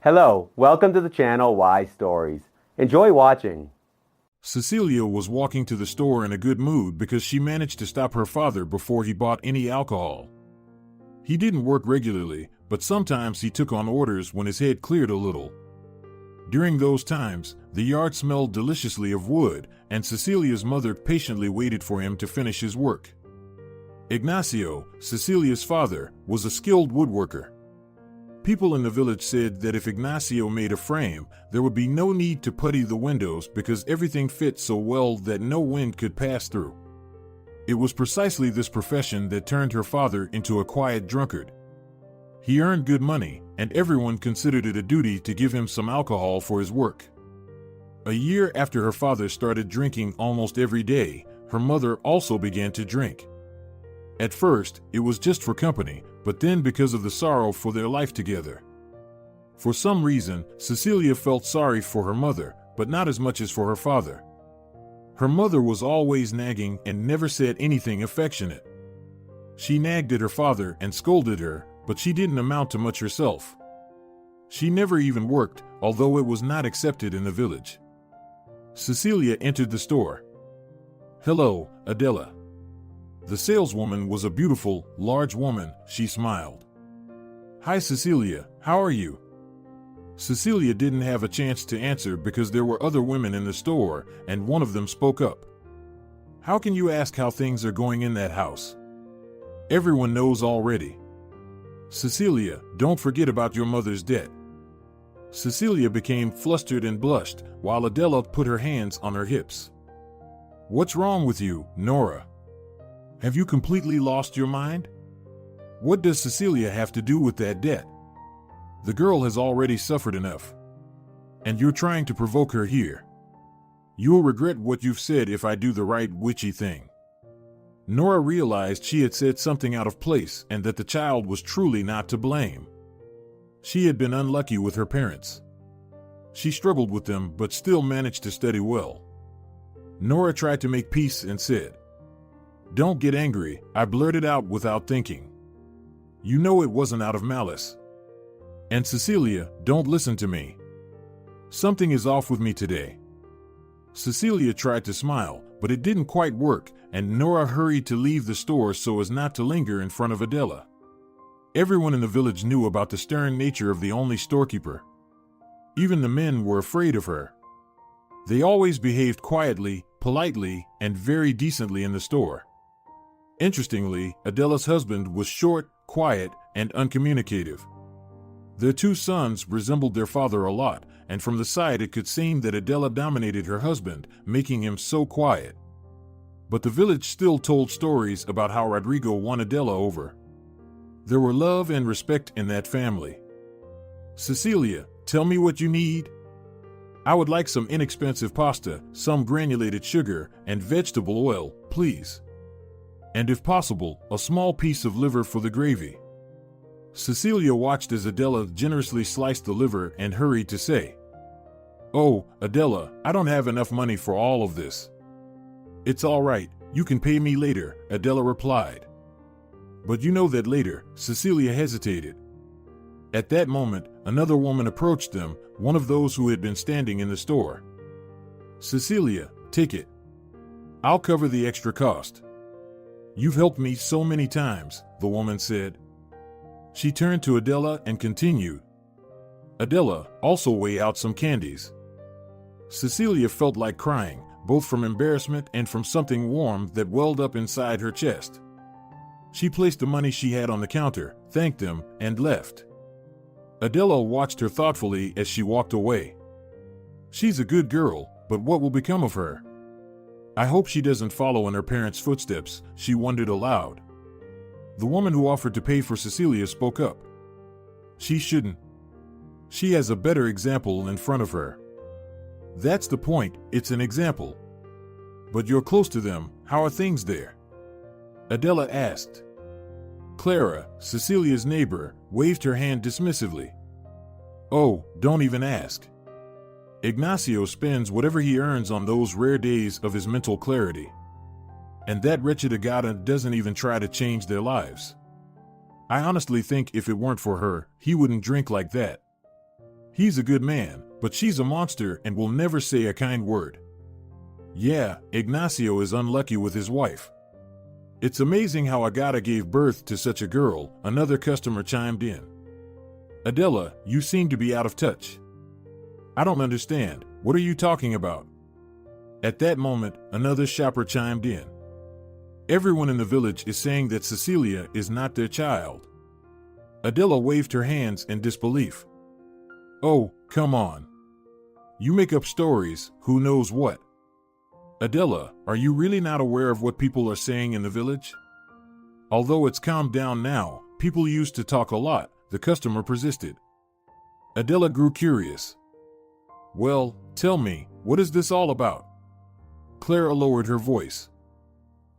Hello, welcome to the channel Why Stories. Enjoy watching. Cecilia was walking to the store in a good mood because she managed to stop her father before he bought any alcohol. He didn't work regularly, but sometimes he took on orders when his head cleared a little. During those times, the yard smelled deliciously of wood, and Cecilia's mother patiently waited for him to finish his work. Ignacio, Cecilia's father, was a skilled woodworker. People in the village said that if Ignacio made a frame, there would be no need to putty the windows because everything fit so well that no wind could pass through. It was precisely this profession that turned her father into a quiet drunkard. He earned good money, and everyone considered it a duty to give him some alcohol for his work. A year after her father started drinking almost every day, her mother also began to drink. At first, it was just for company, but then because of the sorrow for their life together. For some reason, Cecilia felt sorry for her mother, but not as much as for her father. Her mother was always nagging and never said anything affectionate. She nagged at her father and scolded her, but she didn't amount to much herself. She never even worked, although it was not accepted in the village. Cecilia entered the store. "Hello, Adela." The saleswoman was a beautiful, large woman. She smiled. "Hi, Cecilia, how are you?" Cecilia didn't have a chance to answer because there were other women in the store, and one of them spoke up. "How can you ask how things are going in that house? Everyone knows already. Cecilia, don't forget about your mother's debt." Cecilia became flustered and blushed, while Adela put her hands on her hips. "What's wrong with you, Nora? Have you completely lost your mind? What does Cecilia have to do with that debt? The girl has already suffered enough. And you're trying to provoke her here. You'll regret what you've said if I do the right witchy thing." Nora realized she had said something out of place and that the child was truly not to blame. She had been unlucky with her parents. She struggled with them but still managed to study well. Nora tried to make peace and said, "Don't get angry, I blurted out without thinking. You know it wasn't out of malice. And Cecilia, don't listen to me. Something is off with me today." Cecilia tried to smile, but it didn't quite work, and Nora hurried to leave the store so as not to linger in front of Adela. Everyone in the village knew about the stern nature of the only storekeeper. Even the men were afraid of her. They always behaved quietly, politely, and very decently in the store. Interestingly, Adela's husband was short, quiet, and uncommunicative. Their two sons resembled their father a lot, and from the side it could seem that Adela dominated her husband, making him so quiet. But the village still told stories about how Rodrigo won Adela over. There were love and respect in that family. "Cecilia, tell me what you need." "I would like some inexpensive pasta, some granulated sugar, and vegetable oil, please. And if possible, a small piece of liver for the gravy." Cecilia watched as Adela generously sliced the liver and hurried to say, "Oh, Adela, I don't have enough money for all of this." "It's all right, you can pay me later," Adela replied. "But you know that later," Cecilia hesitated. At that moment, another woman approached them, one of those who had been standing in the store. "Cecilia, take it. I'll cover the extra cost. You've helped me so many times," the woman said. She turned to Adela and continued, "Adela, also weigh out some candies." Cecilia felt like crying, both from embarrassment and from something warm that welled up inside her chest. She placed the money she had on the counter, thanked them, and left. Adela watched her thoughtfully as she walked away. "She's a good girl, but what will become of her? I hope she doesn't follow in her parents' footsteps," she wondered aloud. The woman who offered to pay for Cecilia spoke up. "She shouldn't. She has a better example in front of her." "That's the point, it's an example. But you're close to them, how are things there?" Adela asked. Clara, Cecilia's neighbor, waved her hand dismissively. "Oh, don't even ask. Ignacio spends whatever he earns on those rare days of his mental clarity. And that wretched Agata doesn't even try to change their lives. I honestly think if it weren't for her, he wouldn't drink like that. He's a good man, but she's a monster and will never say a kind word. Yeah, Ignacio is unlucky with his wife. It's amazing how Agata gave birth to such a girl, another customer chimed in. Adela, you seem to be out of touch. I don't understand. What are you talking about? At that moment, another shopper chimed in. Everyone in the village is saying that Cecilia is not their child. Adela waved her hands in disbelief. Oh, come on. You make up stories, who knows what. Adela, are you really not aware of what people are saying in the village? Although it's calmed down now, people used to talk a lot, the customer persisted. Adela grew curious. Well, tell me, what is this all about? Clara lowered her voice.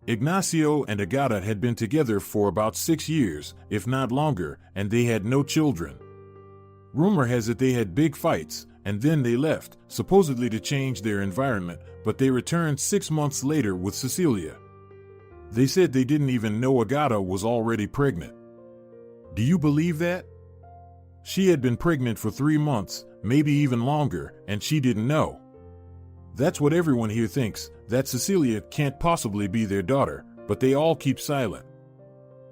Ignacio and Agata had been together for about 6 years, if not longer, and they had no children. Rumor has it they had big fights, and then they left, supposedly to change their environment, but they returned 6 months later with Cecilia. They said they didn't even know Agata was already pregnant. Do you believe that? She had been pregnant for 3 months, maybe even longer, and she didn't know. That's what everyone here thinks, that Cecilia can't possibly be their daughter, but they all keep silent.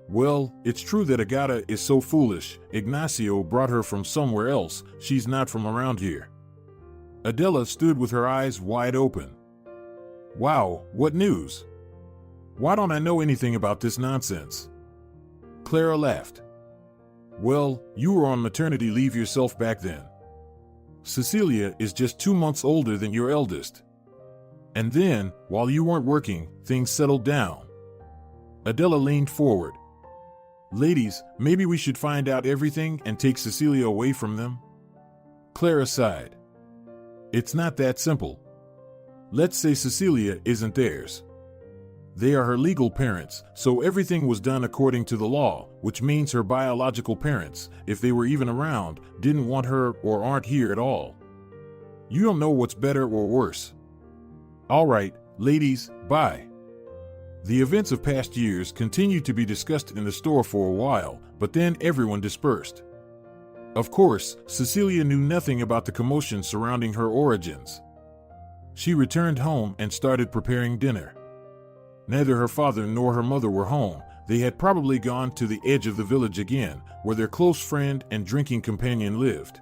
Well, it's true that Agata is so foolish. Ignacio brought her from somewhere else. She's not from around here. Adela stood with her eyes wide open. Wow, what news? Why don't I know anything about this nonsense? Clara laughed. Well, you were on maternity leave yourself back then. Cecilia is just 2 months older than your eldest. And then, while you weren't working, things settled down. Adela leaned forward. Ladies, maybe we should find out everything and take Cecilia away from them? Clara sighed. It's not that simple. Let's say Cecilia isn't theirs. They are her legal parents, so everything was done according to the law, which means her biological parents, if they were even around, didn't want her or aren't here at all. You don't know what's better or worse. All right, ladies, bye. The events of past years continued to be discussed in the store for a while, but then everyone dispersed. Of course, Cecilia knew nothing about the commotion surrounding her origins. She returned home and started preparing dinner. Neither her father nor her mother were home. They had probably gone to the edge of the village again, where their close friend and drinking companion lived.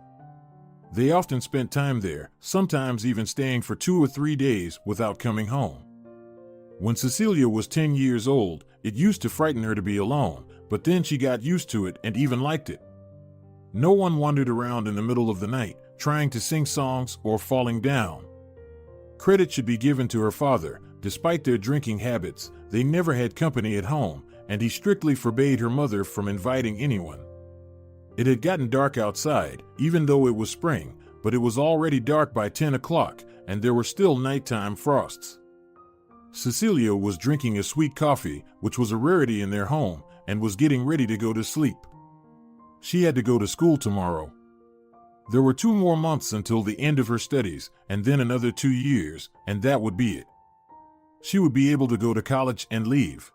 They often spent time there, sometimes even staying for 2 or 3 days without coming home. When Cecilia was 10 years old, it used to frighten her to be alone, but then she got used to it and even liked it. No one wandered around in the middle of the night, trying to sing songs or falling down. Credit should be given to her father. Despite their drinking habits, they never had company at home, and he strictly forbade her mother from inviting anyone. It had gotten dark outside, even though it was spring, but it was already dark by 10 o'clock, and there were still nighttime frosts. Cecilia was drinking a sweet coffee, which was a rarity in their home, and was getting ready to go to sleep. She had to go to school tomorrow. There were 2 more months until the end of her studies, and then another 2 years, and that would be it. She would be able to go to college and leave.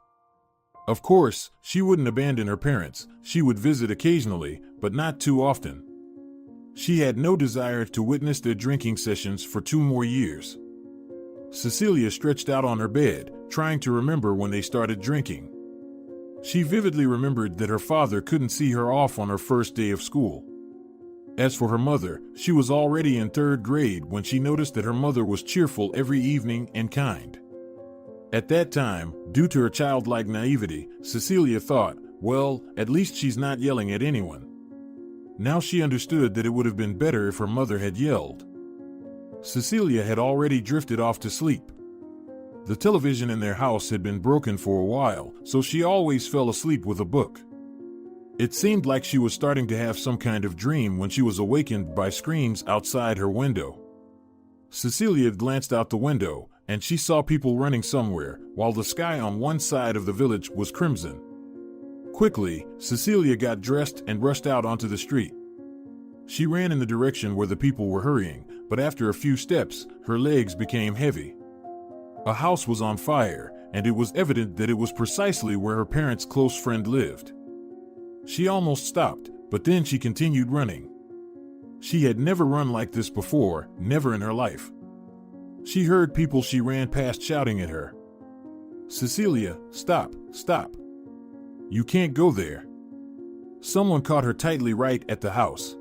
Of course, she wouldn't abandon her parents. She would visit occasionally, but not too often. She had no desire to witness their drinking sessions for 2 more years. Cecilia stretched out on her bed, trying to remember when they started drinking. She vividly remembered that her father couldn't see her off on her first day of school. As for her mother, she was already in 3rd grade when she noticed that her mother was cheerful every evening and kind. At that time, due to her childlike naivety, Cecilia thought, well, at least she's not yelling at anyone. Now she understood that it would have been better if her mother had yelled. Cecilia had already drifted off to sleep. The television in their house had been broken for a while, so she always fell asleep with a book. It seemed like she was starting to have some kind of dream when she was awakened by screams outside her window. Cecilia glanced out the window, and she saw people running somewhere, while the sky on one side of the village was crimson. Quickly, Cecilia got dressed and rushed out onto the street. She ran in the direction where the people were hurrying, but after a few steps, her legs became heavy. A house was on fire, and it was evident that it was precisely where her parents' close friend lived. She almost stopped, but then she continued running. She had never run like this before, never in her life. She heard people she ran past shouting at her. "Cecilia, stop, stop. You can't go there." Someone caught her tightly right at the house.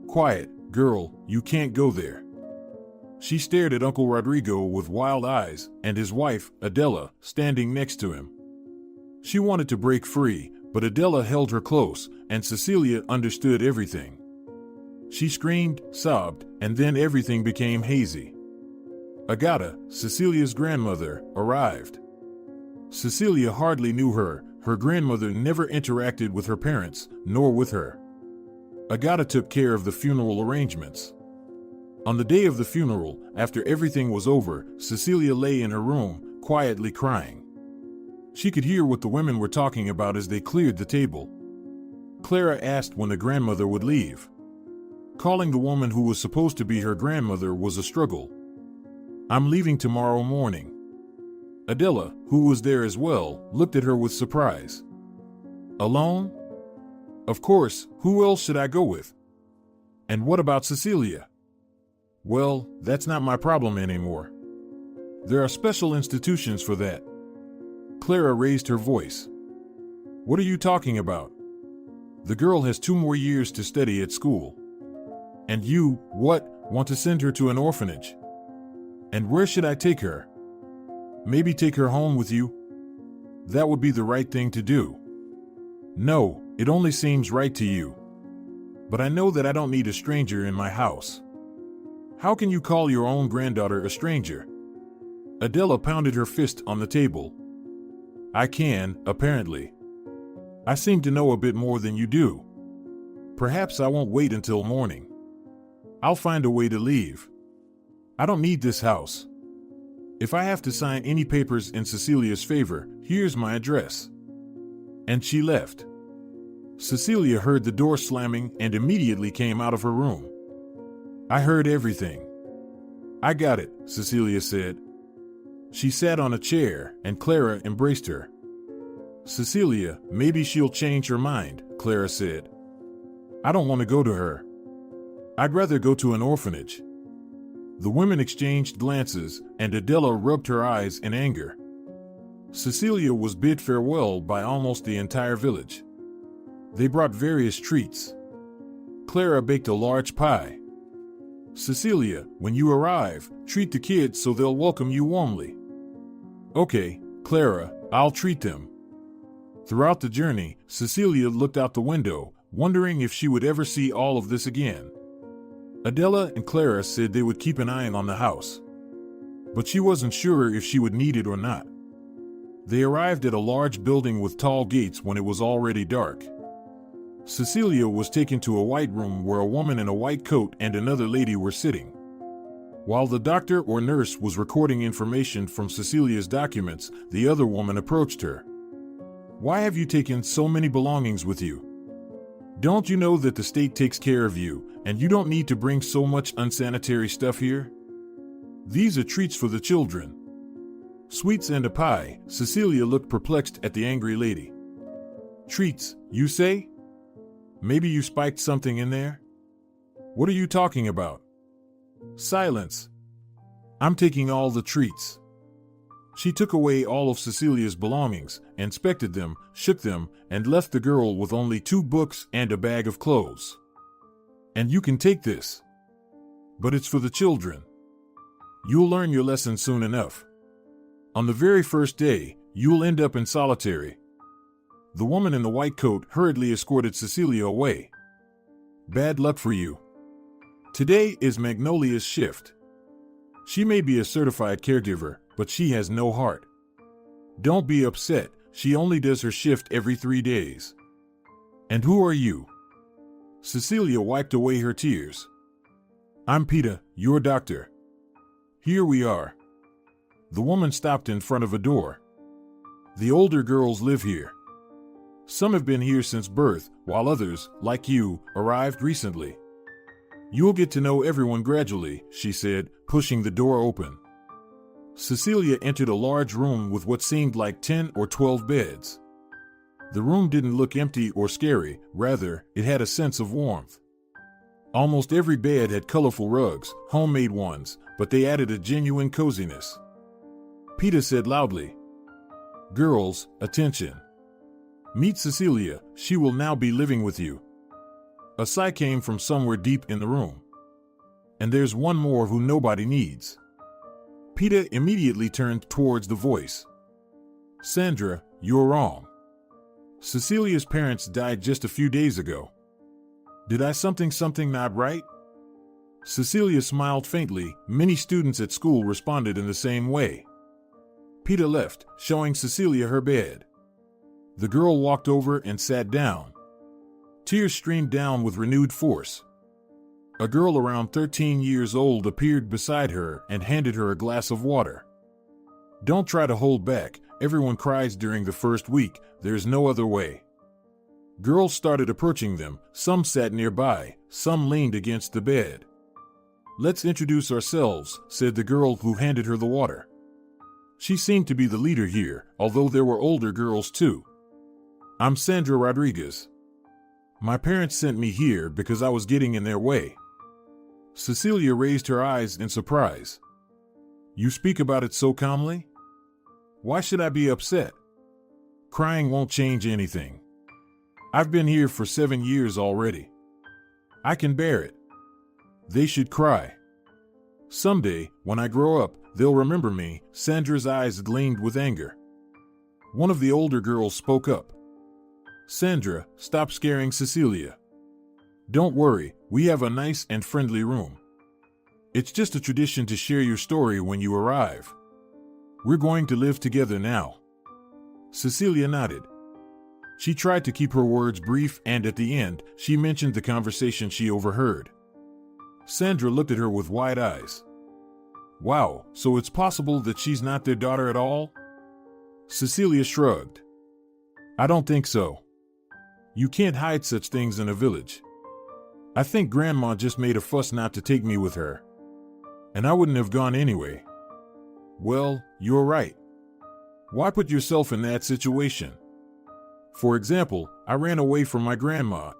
"Quiet, girl, you can't go there." She stared at Uncle Rodrigo with wild eyes, and his wife, Adela, standing next to him. She wanted to break free, but Adela held her close, and Cecilia understood everything. She screamed, sobbed, and then everything became hazy. Agata, Cecilia's grandmother, arrived. Cecilia hardly knew her. Her grandmother never interacted with her parents, nor with her. Agata took care of the funeral arrangements. On the day of the funeral, after everything was over, Cecilia lay in her room, quietly crying. She could hear what the women were talking about as they cleared the table. Clara asked when the grandmother would leave. Calling the woman who was supposed to be her grandmother was a struggle. "I'm leaving tomorrow morning." Adela, who was there as well, looked at her with surprise. "Alone?" "Of course, who else should I go with?" "And what about Cecilia?" "Well, that's not my problem anymore. There are special institutions for that." Clara raised her voice. "What are you talking about? The girl has 2 more years to study at school. And you, want to send her to an orphanage? And where should I take her? Maybe take her home with you? That would be the right thing to do." "No, it only seems right to you. But I know that I don't need a stranger in my house." "How can you call your own granddaughter a stranger?" Adela pounded her fist on the table. "I can, apparently. I seem to know a bit more than you do. Perhaps I won't wait until morning. I'll find a way to leave. I don't need this house. If I have to sign any papers in Cecilia's favor, here's my address." And she left. Cecilia heard the door slamming and immediately came out of her room. "I heard everything." "I got it," Cecilia said. She sat on a chair, and Clara embraced her. "Cecilia, maybe she'll change her mind," Clara said. "I don't want to go to her. I'd rather go to an orphanage." The women exchanged glances, and Adela rubbed her eyes in anger. Cecilia was bid farewell by almost the entire village. They brought various treats. Clara baked a large pie. "Cecilia, when you arrive, treat the kids so they'll welcome you warmly." "Okay, Clara, I'll treat them." Throughout the journey, Cecilia looked out the window, wondering if she would ever see all of this again. Adela and Clara said they would keep an eye on the house, but she wasn't sure if she would need it or not. They arrived at a large building with tall gates when it was already dark. Cecilia was taken to a white room where a woman in a white coat and another lady were sitting. While the doctor or nurse was recording information from Cecilia's documents, the other woman approached her. "Why have you taken so many belongings with you? Don't you know that the state takes care of you, and you don't need to bring so much unsanitary stuff here? These are treats for the children." "Sweets and a pie." Cecilia looked perplexed at the angry lady. "Treats, you say? Maybe you spiked something in there? What are you talking about?" "Silence. I'm taking all the treats." She took away all of Cecilia's belongings, inspected them, shook them, and left the girl with only 2 books and a bag of clothes. "And you can take this. But it's for the children. You'll learn your lesson soon enough. On the very first day, you'll end up in solitary." The woman in the white coat hurriedly escorted Cecilia away. "Bad luck for you. Today is Magnolia's shift. She may be a certified caregiver, but she has no heart. Don't be upset, she only does her shift every 3 days." "And who are you?" Cecilia wiped away her tears. "I'm Peter, your doctor. Here we are." The woman stopped in front of a door. "The older girls live here. Some have been here since birth, while others, like you, arrived recently. You'll get to know everyone gradually," she said, pushing the door open. Cecilia entered a large room with what seemed like 10 or 12 beds. The room didn't look empty or scary, rather, it had a sense of warmth. Almost every bed had colorful rugs, homemade ones, but they added a genuine coziness. Peter said loudly, "Girls, attention. Meet Cecilia, she will now be living with you." A sigh came from somewhere deep in the room. "And there's one more who nobody needs." Peter immediately turned towards the voice. "Sandra, you're wrong. Cecilia's parents died just a few days ago. Did I something not right?" Cecilia smiled faintly. Many students at school responded in the same way. Peter left, showing Cecilia her bed. The girl walked over and sat down. Tears streamed down with renewed force. A girl around 13 years old appeared beside her and handed her a glass of water. "Don't try to hold back. Everyone cries during the first week. There's no other way." Girls started approaching them. Some sat nearby. Some leaned against the bed. "Let's introduce ourselves," said the girl who handed her the water. She seemed to be the leader here, although there were older girls too. "I'm Sandra Rodriguez. My parents sent me here because I was getting in their way." Cecilia raised her eyes in surprise. "You speak about it so calmly? Why should I be upset? Crying won't change anything. I've been here for 7 years already. I can bear it. They should cry. Someday, when I grow up, they'll remember me." Sandra's eyes gleamed with anger. One of the older girls spoke up. "Sandra, stop scaring Cecilia. Don't worry, we have a nice and friendly room. It's just a tradition to share your story when you arrive. We're going to live together now." Cecilia nodded. She tried to keep her words brief, and at the end, she mentioned the conversation she overheard. Sandra looked at her with wide eyes. "Wow, so it's possible that she's not their daughter at all?" Cecilia shrugged. "I don't think so. You can't hide such things in a village. I think Grandma just made a fuss not to take me with her. And I wouldn't have gone anyway." "Well, you're right. Why put yourself in that situation? For example, I ran away from my grandma.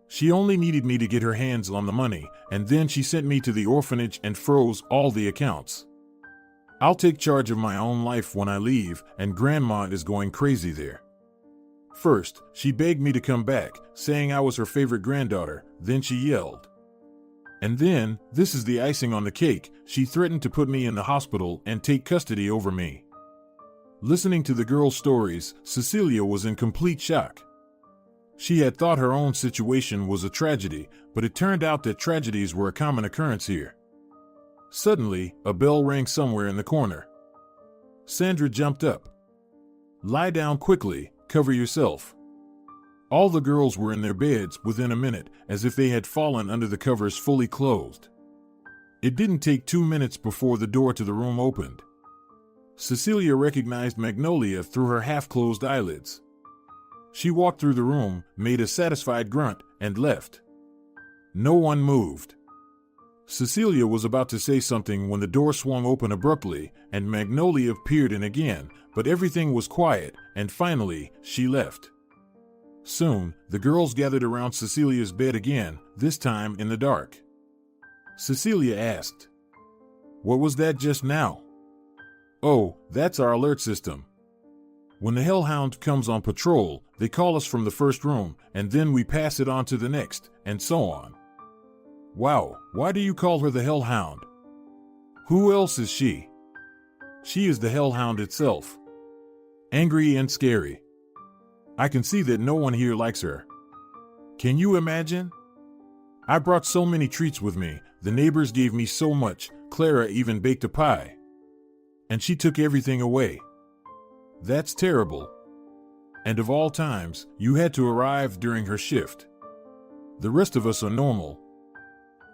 She only needed me to get her hands on the money, and then she sent me to the orphanage and froze all the accounts. I'll take charge of my own life when I leave, and Grandma is going crazy there. First, she begged me to come back, saying I was her favorite granddaughter, then she yelled. And then, this is the icing on the cake, she threatened to put me in the hospital and take custody over me." Listening to the girl's stories, Cecilia was in complete shock. She had thought her own situation was a tragedy, but it turned out that tragedies were a common occurrence here. Suddenly, a bell rang somewhere in the corner. Sandra jumped up. "Lie down quickly, cover yourself." All the girls were in their beds within a minute, as if they had fallen under the covers fully closed. It didn't take 2 minutes before the door to the room opened. Cecilia recognized Magnolia through her half-closed eyelids. She walked through the room, made a satisfied grunt, and left. No one moved. Cecilia was about to say something when the door swung open abruptly, and Magnolia peered in again, but everything was quiet, and finally, she left. Soon, the girls gathered around Cecilia's bed again, this time in the dark. Cecilia asked, "What was that just now?" "Oh, that's our alert system. When the hellhound comes on patrol, they call us from the first room, and then we pass it on to the next, and so on." "Wow, why do you call her the hellhound? Who else is she?" "She is the hellhound itself. Angry and scary. I can see that no one here likes her. Can you imagine? I brought so many treats with me, the neighbors gave me so much, Clara even baked a pie. And she took everything away. That's terrible. And of all times, you had to arrive during her shift. The rest of us are normal."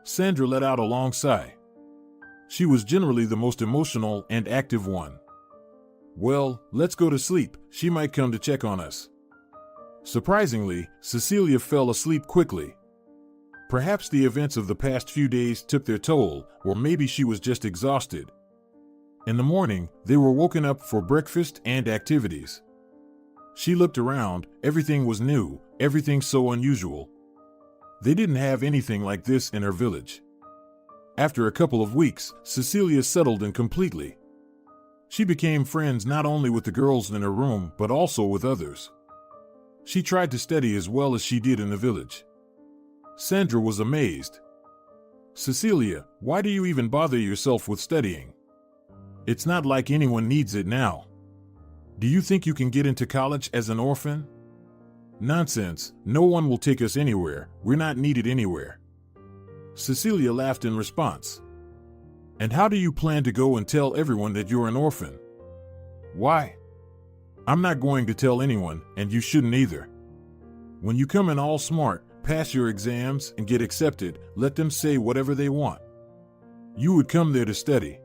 Sandra let out a long sigh. She was generally the most emotional and active one. "Well, let's go to sleep, she might come to check on us." Surprisingly, Cecilia fell asleep quickly. Perhaps the events of the past few days took their toll, or maybe she was just exhausted. In the morning, they were woken up for breakfast and activities. She looked around, everything was new, everything so unusual. They didn't have anything like this in her village. After a couple of weeks, Cecilia settled in completely. She became friends not only with the girls in her room, but also with others. She tried to study as well as she did in the village. Sandra was amazed. "Cecilia, why do you even bother yourself with studying? It's not like anyone needs it now. Do you think you can get into college as an orphan?" "Nonsense, no one will take us anywhere, we're not needed anywhere." Cecilia laughed in response. "And how do you plan to go and tell everyone that you're an orphan?" "Why? I'm not going to tell anyone, and you shouldn't either. When you come in all smart, pass your exams, and get accepted, let them say whatever they want. You would come there to study."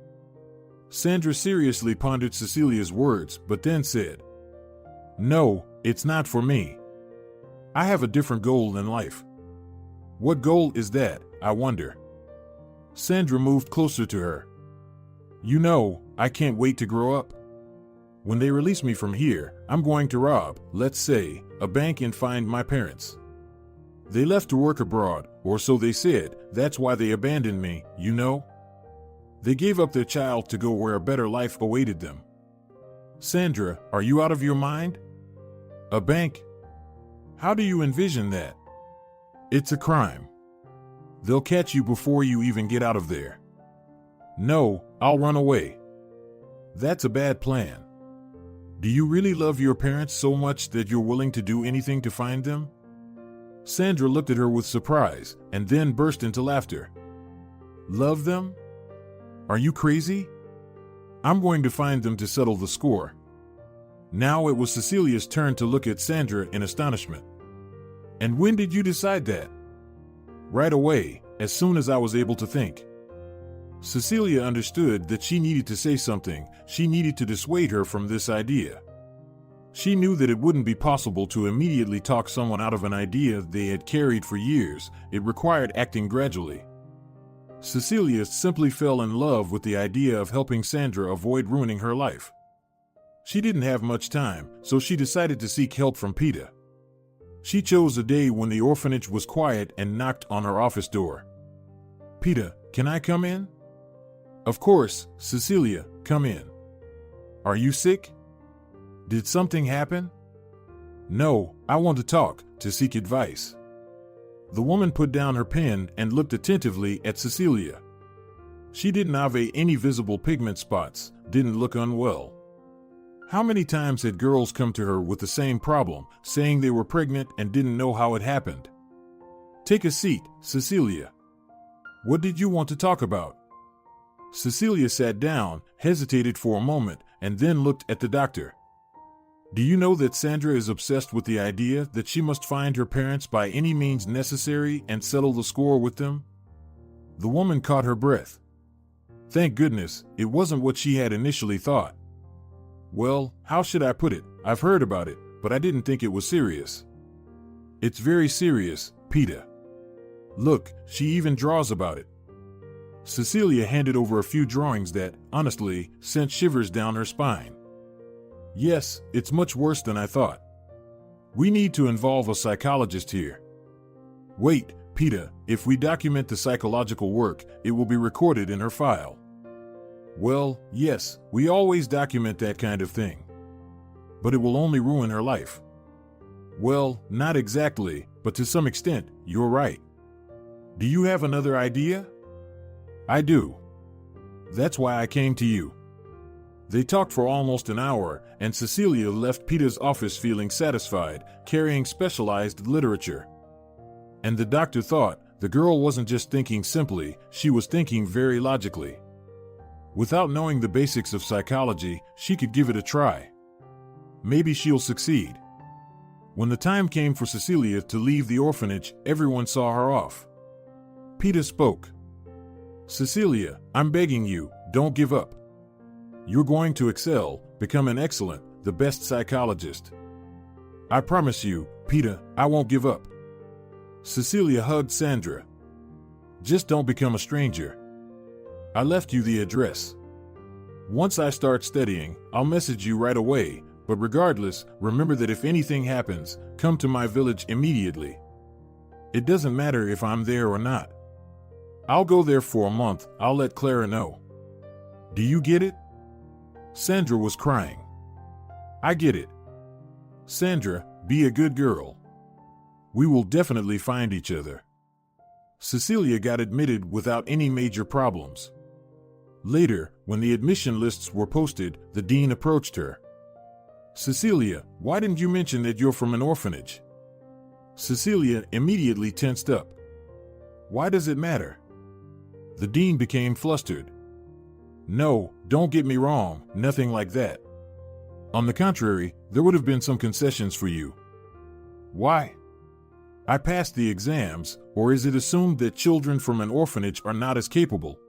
Sandra seriously pondered Cecilia's words, but then said, "No, it's not for me. I have a different goal in life." "What goal is that, I wonder?" Sandra moved closer to her. "You know, I can't wait to grow up. When they release me from here, I'm going to rob, let's say, a bank and find my parents. They left to work abroad, or so they said, that's why they abandoned me, you know? They gave up their child to go where a better life awaited them." "Sandra, are you out of your mind? A bank? How do you envision that? It's a crime. They'll catch you before you even get out of there." "No, I'll run away." "That's a bad plan. Do you really love your parents so much that you're willing to do anything to find them?" Sandra looked at her with surprise, and then burst into laughter. "Love them? Are you crazy? I'm going to find them to settle the score." Now it was Cecilia's turn to look at Sandra in astonishment. "And when did you decide that?" "Right away, as soon as I was able to think." Cecilia understood that she needed to say something. She needed to dissuade her from this idea. She knew that it wouldn't be possible to immediately talk someone out of an idea they had carried for years. It required acting gradually. Cecilia simply fell in love with the idea of helping Sandra avoid ruining her life. She didn't have much time, so she decided to seek help from Peter. She chose a day when the orphanage was quiet and knocked on her office door. "Peter, can I come in?" "Of course, Cecilia, come in. Are you sick? Did something happen?" "No, I want to talk, to seek advice." The woman put down her pen and looked attentively at Cecilia. She didn't have any visible pigment spots, didn't look unwell. How many times had girls come to her with the same problem, saying they were pregnant and didn't know how it happened? "Take a seat, Cecilia. What did you want to talk about?" Cecilia sat down, hesitated for a moment, and then looked at the doctor. "Do you know that Sandra is obsessed with the idea that she must find her parents by any means necessary and settle the score with them?" The woman caught her breath. Thank goodness, it wasn't what she had initially thought. "Well, how should I put it? I've heard about it, but I didn't think it was serious." "It's very serious, Peter. Look, she even draws about it." Cecilia handed over a few drawings that, honestly, sent shivers down her spine. "Yes, it's much worse than I thought. We need to involve a psychologist here." "Wait, Peter, if we document the psychological work, it will be recorded in her file." "Well, yes, we always document that kind of thing. But it will only ruin her life." "Well, not exactly, but to some extent, you're right. Do you have another idea?" "I do. That's why I came to you." They talked for almost an hour, and Cecilia left Peter's office feeling satisfied, carrying specialized literature. And the doctor thought, the girl wasn't just thinking simply, she was thinking very logically. Without knowing the basics of psychology, she could give it a try. Maybe she'll succeed. When the time came for Cecilia to leave the orphanage, everyone saw her off. Peter spoke. "Cecilia, I'm begging you, don't give up. You're going to excel, become an excellent, the best psychologist. I promise you, Peter, I won't give up." Cecilia hugged Sandra. "Just don't become a stranger. I left you the address. Once I start studying, I'll message you right away, but regardless, remember that if anything happens, come to my village immediately." It doesn't matter if I'm there or not. I'll go there for a month. I'll let Clara know. Do you get it? Sandra was crying. I get it. Sandra, be a good girl. We will definitely find each other. Cecilia got admitted without any major problems. Later, when the admission lists were posted, the dean approached her. Cecilia, why didn't you mention that you're from an orphanage? Cecilia immediately tensed up. Why does it matter? The dean became flustered. No, don't get me wrong, nothing like that. On the contrary, there would have been some concessions for you. Why? I passed the exams, or is it assumed that children from an orphanage are not as capable?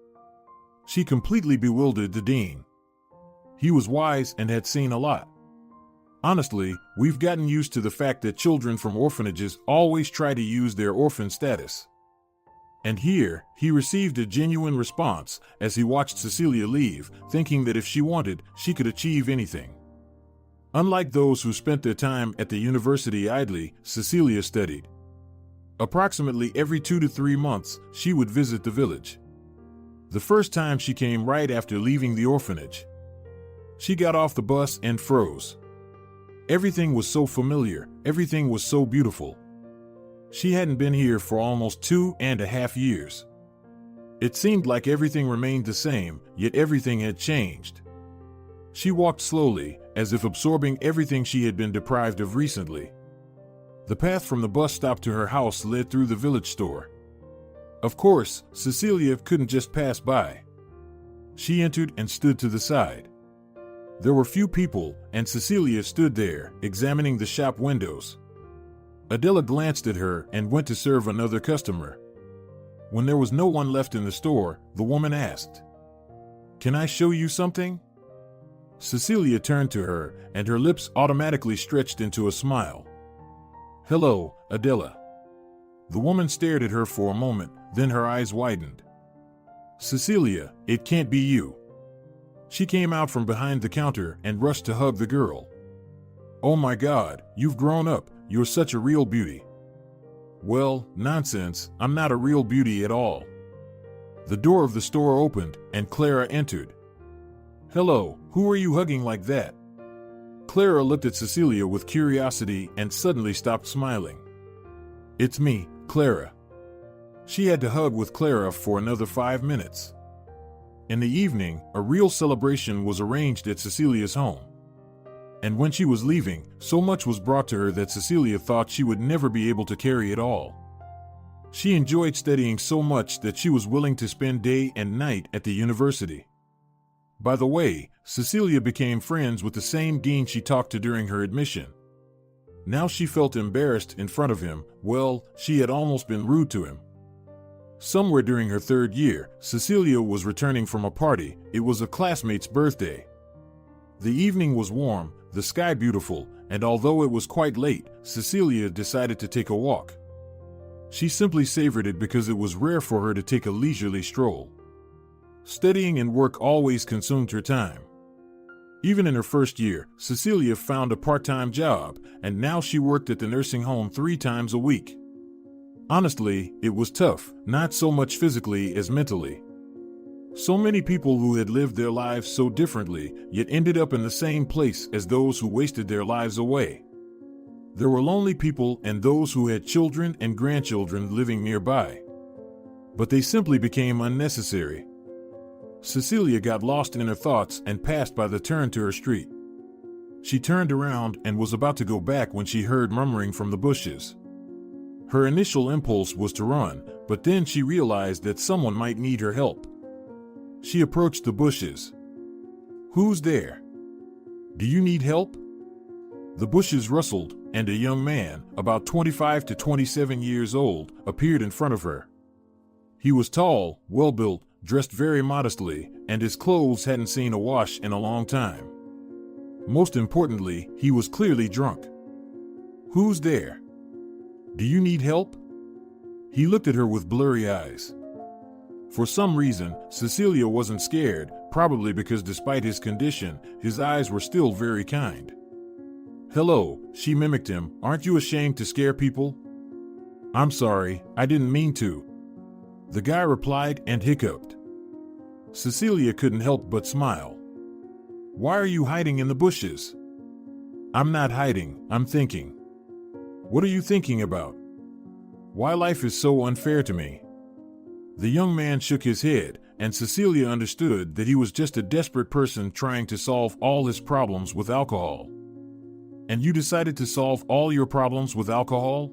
She completely bewildered the dean. He was wise and had seen a lot. Honestly, we've gotten used to the fact that children from orphanages always try to use their orphan status. And here, he received a genuine response as he watched Cecilia leave, thinking that if she wanted, she could achieve anything. Unlike those who spent their time at the university idly, Cecilia studied. Approximately every 2 to 3 months, she would visit the village. The first time she came right after leaving the orphanage. She got off the bus and froze. Everything was so familiar, everything was so beautiful. She hadn't been here for almost 2.5 years. It seemed like everything remained the same, yet everything had changed. She walked slowly, as if absorbing everything she had been deprived of recently. The path from the bus stop to her house led through the village store. Of course, Cecilia couldn't just pass by. She entered and stood to the side. There were few people, and Cecilia stood there, examining the shop windows. Adela glanced at her and went to serve another customer. When there was no one left in the store, the woman asked, "Can I show you something?" Cecilia turned to her, and her lips automatically stretched into a smile. "Hello, Adela." The woman stared at her for a moment, then her eyes widened. "Cecilia, it can't be you." She came out from behind the counter and rushed to hug the girl. "Oh my God, you've grown up, you're such a real beauty." "Well, nonsense, I'm not a real beauty at all." The door of the store opened, and Clara entered. "Hello, who are you hugging like that?" Clara looked at Cecilia with curiosity and suddenly stopped smiling. "It's me, Clara." She had to hug with Clara for another 5 minutes. In the evening, a real celebration was arranged at Cecilia's home. And when she was leaving, so much was brought to her that Cecilia thought she would never be able to carry it all. She enjoyed studying so much that she was willing to spend day and night at the university. By the way, Cecilia became friends with the same dean she talked to during her admission. Now she felt embarrassed in front of him. Well, she had almost been rude to him. Somewhere during her 3rd year, Cecilia was returning from a party. It was a classmate's birthday. The evening was warm, the sky beautiful, and although it was quite late, Cecilia decided to take a walk. She simply savored it because it was rare for her to take a leisurely stroll. Studying and work always consumed her time. Even in her first year, Cecilia found a part-time job, and now she worked at the nursing home 3 times a week. Honestly, it was tough, not so much physically as mentally. So many people who had lived their lives so differently, yet ended up in the same place as those who wasted their lives away. There were lonely people and those who had children and grandchildren living nearby. But they simply became unnecessary. Cecilia got lost in her thoughts and passed by the turn to her street. She turned around and was about to go back when she heard murmuring from the bushes. Her initial impulse was to run, but then she realized that someone might need her help. She approached the bushes. "Who's there? Do you need help?" The bushes rustled, and a young man, about 25 to 27 years old, appeared in front of her. He was tall, well-built, dressed very modestly, and his clothes hadn't seen a wash in a long time. Most importantly, he was clearly drunk. "Who's there? Do you need help?" He looked at her with blurry eyes. For some reason, Cecilia wasn't scared, probably because despite his condition, his eyes were still very kind. "Hello," she mimicked him, "aren't you ashamed to scare people?" I'm sorry, I didn't mean to. The guy replied and hiccuped. Cecilia couldn't help but smile. Why are you hiding in the bushes? I'm not hiding, I'm thinking. What are you thinking about? Why life is so unfair to me? The young man shook his head, and Cecilia understood that he was just a desperate person trying to solve all his problems with alcohol. And you decided to solve all your problems with alcohol?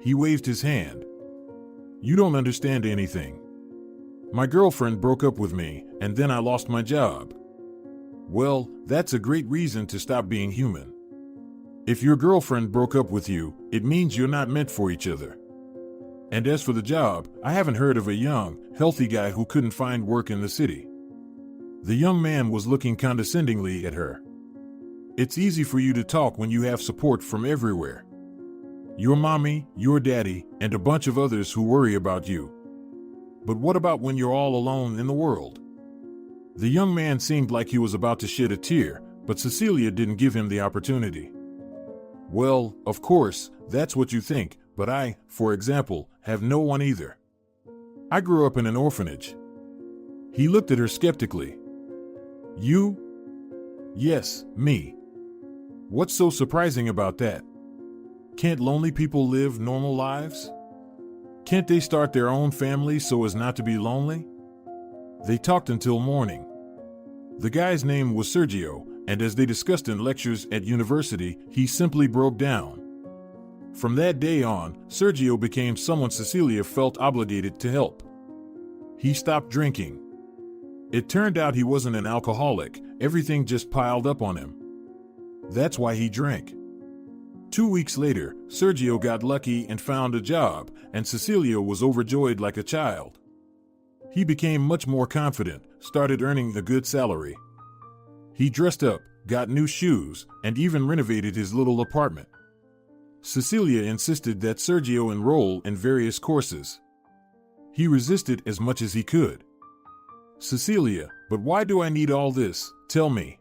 He waved his hand. You don't understand anything. My girlfriend broke up with me, and then I lost my job. Well, that's a great reason to stop being human. If your girlfriend broke up with you, it means you're not meant for each other. And as for the job, I haven't heard of a young, healthy guy who couldn't find work in the city. The young man was looking condescendingly at her. It's easy for you to talk when you have support from everywhere. Your mommy, your daddy, and a bunch of others who worry about you. But what about when you're all alone in the world? The young man seemed like he was about to shed a tear, but Cecilia didn't give him the opportunity. Well, of course, that's what you think, but I, for example, have no one either. I grew up in an orphanage. He looked at her skeptically. You? Yes, me. What's so surprising about that? Can't lonely people live normal lives? Can't they start their own families so as not to be lonely? They talked until morning. The guy's name was Sergio, and as they discussed in lectures at university, he simply broke down. From that day on, Sergio became someone Cecilia felt obligated to help. He stopped drinking. It turned out he wasn't an alcoholic, everything just piled up on him. That's why he drank. 2 weeks later, Sergio got lucky and found a job, and Cecilia was overjoyed like a child. He became much more confident, started earning a good salary. He dressed up, got new shoes, and even renovated his little apartment. Cecilia insisted that Sergio enroll in various courses. He resisted as much as he could. Cecilia, but why do I need all this? Tell me.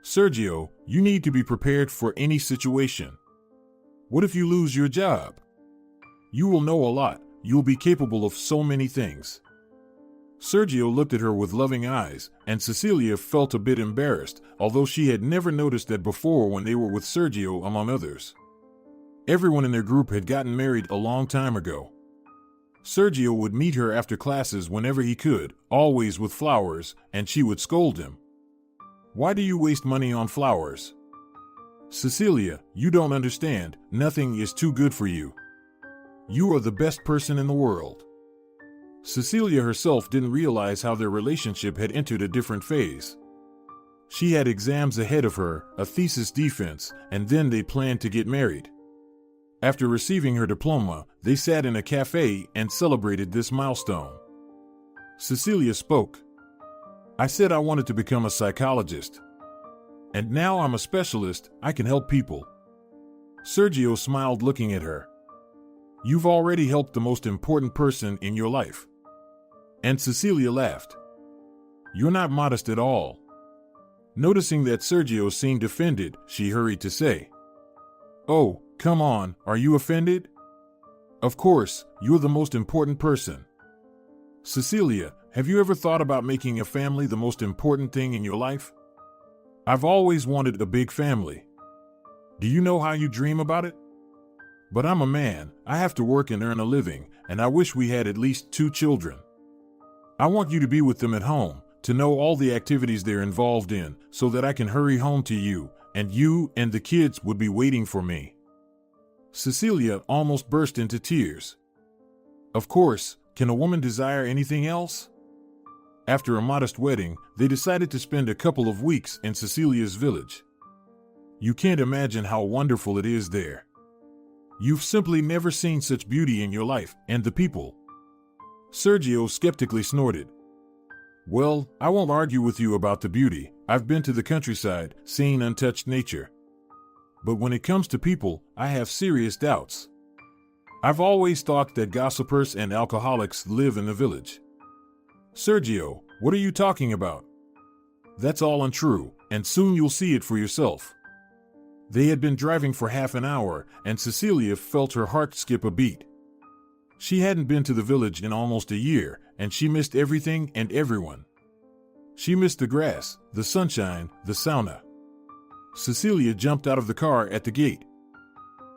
Sergio, you need to be prepared for any situation. What if you lose your job? You will know a lot, you'll be capable of so many things. Sergio looked at her with loving eyes, and Cecilia felt a bit embarrassed, although she had never noticed that before when they were with Sergio among others. Everyone in their group had gotten married a long time ago. Sergio would meet her after classes whenever he could, always with flowers, and she would scold him. Why do you waste money on flowers? Cecilia, you don't understand, nothing is too good for you. You are the best person in the world. Cecilia herself didn't realize how their relationship had entered a different phase. She had exams ahead of her, a thesis defense, and then they planned to get married. After receiving her diploma, they sat in a cafe and celebrated this milestone. Cecilia spoke. I said I wanted to become a psychologist. And now I'm a specialist, I can help people. Sergio smiled looking at her. You've already helped the most important person in your life. And Cecilia laughed. You're not modest at all. Noticing that Sergio seemed offended, she hurried to say, Oh, come on, are you offended? Of course, you're the most important person. Cecilia, have you ever thought about making a family the most important thing in your life? I've always wanted a big family. Do you know how you dream about it? But I'm a man, I have to work and earn a living, and I wish we had at least 2 children. I want you to be with them at home, to know all the activities they're involved in, so that I can hurry home to you and the kids would be waiting for me. Cecilia almost burst into tears. Of course, can a woman desire anything else? After a modest wedding, they decided to spend a couple of weeks in Cecilia's village. You can't imagine how wonderful it is there. You've simply never seen such beauty in your life, and the people. Sergio skeptically snorted. Well, I won't argue with you about the beauty. I've been to the countryside, seen untouched nature. But when it comes to people, I have serious doubts. I've always thought that gossipers and alcoholics live in the village. Sergio, what are you talking about? That's all untrue, and soon you'll see it for yourself. They had been driving for half an hour, and Cecilia felt her heart skip a beat. She hadn't been to the village in almost a year, and she missed everything and everyone. She missed the grass, the sunshine, the sauna. Cecilia jumped out of the car at the gate.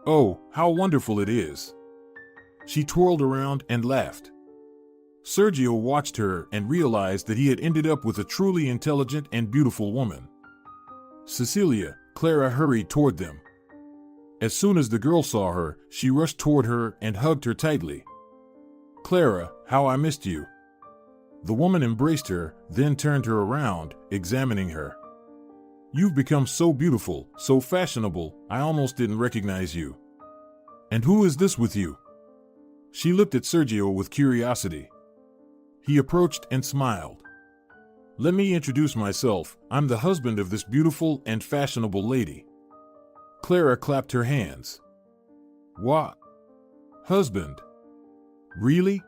"Oh, how wonderful it is." She twirled around and laughed. Sergio watched her and realized that he had ended up with a truly intelligent and beautiful woman. Cecilia, Clara hurried toward them. As soon as the girl saw her, she rushed toward her and hugged her tightly. "Clara, how I missed you." The woman embraced her, then turned her around, examining her. "You've become so beautiful, so fashionable, I almost didn't recognize you. And who is this with you?" She looked at Sergio with curiosity. He approached and smiled. "Let me introduce myself. I'm the husband of this beautiful and fashionable lady." Clara clapped her hands. "What? Husband? Really?"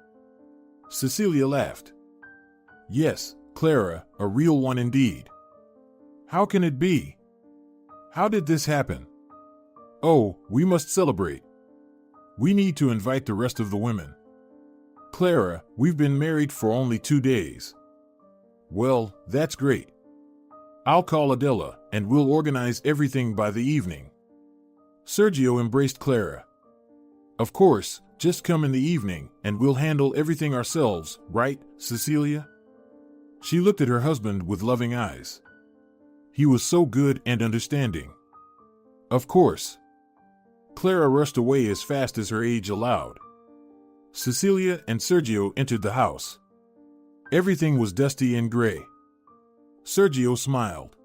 Cecilia laughed. "Yes, Clara, a real one indeed." "How can it be? How did this happen?" "Oh, we must celebrate. We need to invite the rest of the women." "Clara, we've been married for only 2 days." "Well, that's great. I'll call Adela, and we'll organize everything by the evening." Sergio embraced Clara. "Of course, just come in the evening, and we'll handle everything ourselves, right, Cecilia?" She looked at her husband with loving eyes. He was so good and understanding. "Of course." Clara rushed away as fast as her age allowed. Cecilia and Sergio entered the house. Everything was dusty and gray. Sergio smiled.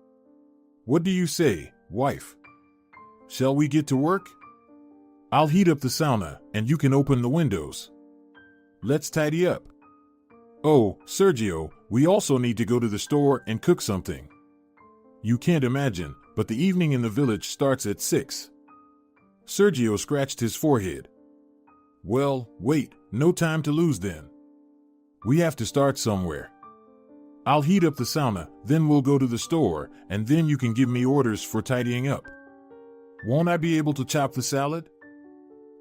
"What do you say, wife? Shall we get to work? I'll heat up the sauna, and you can open the windows. Let's tidy up. Oh, Sergio, we also need to go to the store and cook something. You can't imagine, but the evening in the village starts at 6. Sergio scratched his forehead. "Well, wait, no time to lose then. We have to start somewhere. I'll heat up the sauna, then we'll go to the store, and then you can give me orders for tidying up. Won't I be able to chop the salad?"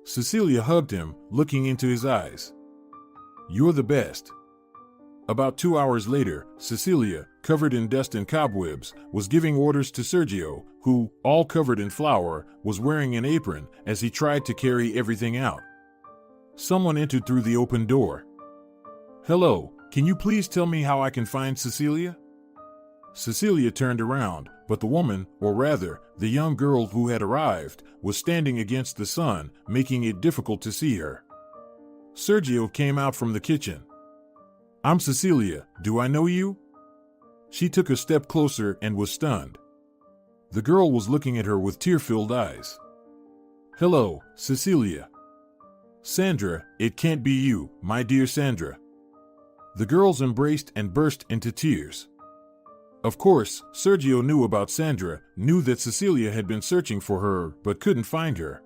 Cecilia hugged him, looking into his eyes. "You're the best." About 2 hours later, Cecilia, covered in dust and cobwebs, was giving orders to Sergio, who, all covered in flour, was wearing an apron as he tried to carry everything out. Someone entered through the open door. "Hello, can you please tell me how I can find Cecilia?" Cecilia turned around, but the woman, or rather, the young girl who had arrived, was standing against the sun, making it difficult to see her. Sergio came out from the kitchen. "I'm Cecilia, do I know you?" She took a step closer and was stunned. The girl was looking at her with tear-filled eyes. "Hello, Cecilia." "Sandra, it can't be you, my dear Sandra." The girls embraced and burst into tears. Of course, Sergio knew about Sandra, knew that Cecilia had been searching for her but couldn't find her.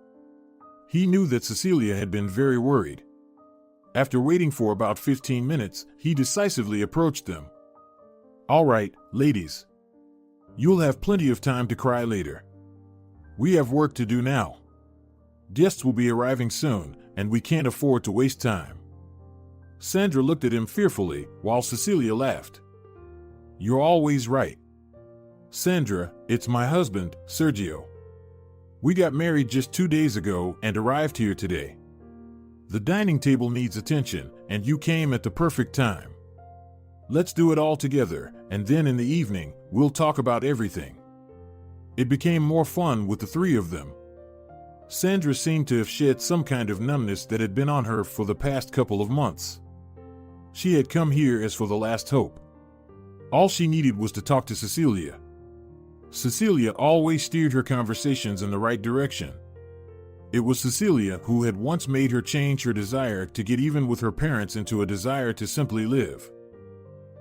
He knew that Cecilia had been very worried. After waiting for about 15 minutes, he decisively approached them. "All right, ladies. You'll have plenty of time to cry later. We have work to do now. Guests will be arriving soon, and we can't afford to waste time." Sandra looked at him fearfully, while Cecilia laughed. "You're always right. Sandra, it's my husband, Sergio. We got married just 2 days ago and arrived here today. The dining table needs attention, and you came at the perfect time. Let's do it all together, and then in the evening, we'll talk about everything." It became more fun with the three of them. Sandra seemed to have shed some kind of numbness that had been on her for the past couple of months. She had come here as for the last hope. All she needed was to talk to Cecilia. Cecilia always steered her conversations in the right direction. It was Cecilia who had once made her change her desire to get even with her parents into a desire to simply live.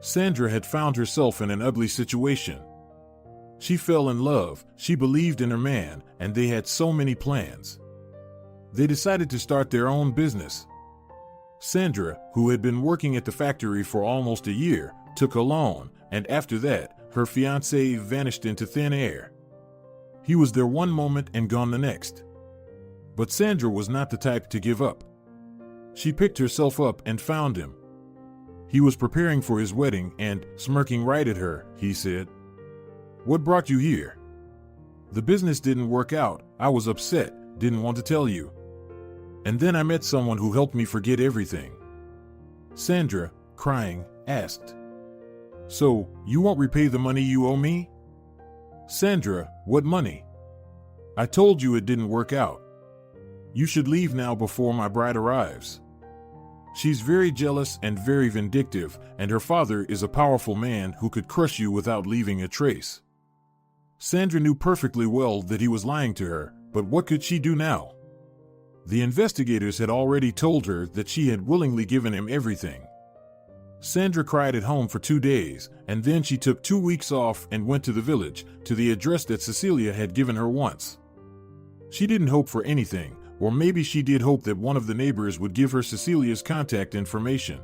Sandra had found herself in an ugly situation. She fell in love, she believed in her man, and they had so many plans. They decided to start their own business. Sandra, who had been working at the factory for almost a year, took a loan, and after that, her fiancé vanished into thin air. He was there one moment and gone the next. But Sandra was not the type to give up. She picked herself up and found him. He was preparing for his wedding and, smirking right at her, he said, "What brought you here?" "The business didn't work out. I was upset, didn't want to tell you. And then I met someone who helped me forget everything." Sandra, crying, asked, "So, you won't repay the money you owe me?" "Sandra, what money? I told you it didn't work out. You should leave now before my bride arrives. She's very jealous and very vindictive, and her father is a powerful man who could crush you without leaving a trace." Sandra knew perfectly well that he was lying to her, but what could she do now? The investigators had already told her that she had willingly given him everything. Sandra cried at home for 2 days, and then she took 2 weeks off and went to the village, to the address that Cecilia had given her once. She didn't hope for anything, or maybe she did hope that one of the neighbors would give her Cecilia's contact information.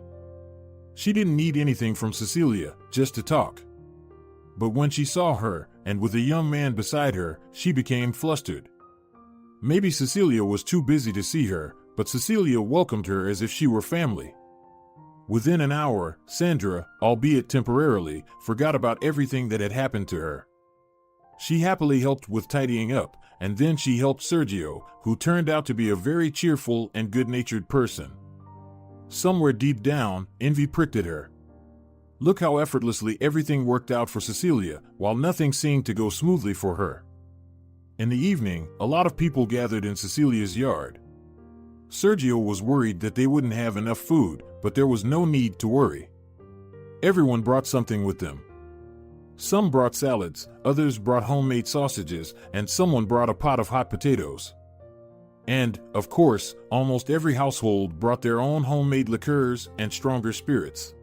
She didn't need anything from Cecilia, just to talk. But when she saw her, and with a young man beside her, she became flustered. Maybe Cecilia was too busy to see her, but Cecilia welcomed her as if she were family. Within an hour, Sandra, albeit temporarily, forgot about everything that had happened to her. She happily helped with tidying up, and then she helped Sergio, who turned out to be a very cheerful and good-natured person. Somewhere deep down, envy pricked at her. Look how effortlessly everything worked out for Cecilia, while nothing seemed to go smoothly for her. In the evening, a lot of people gathered in Cecilia's yard. Sergio was worried that they wouldn't have enough food, but there was no need to worry. Everyone brought something with them. Some brought salads, others brought homemade sausages, and someone brought a pot of hot potatoes. And, of course, almost every household brought their own homemade liqueurs and stronger spirits.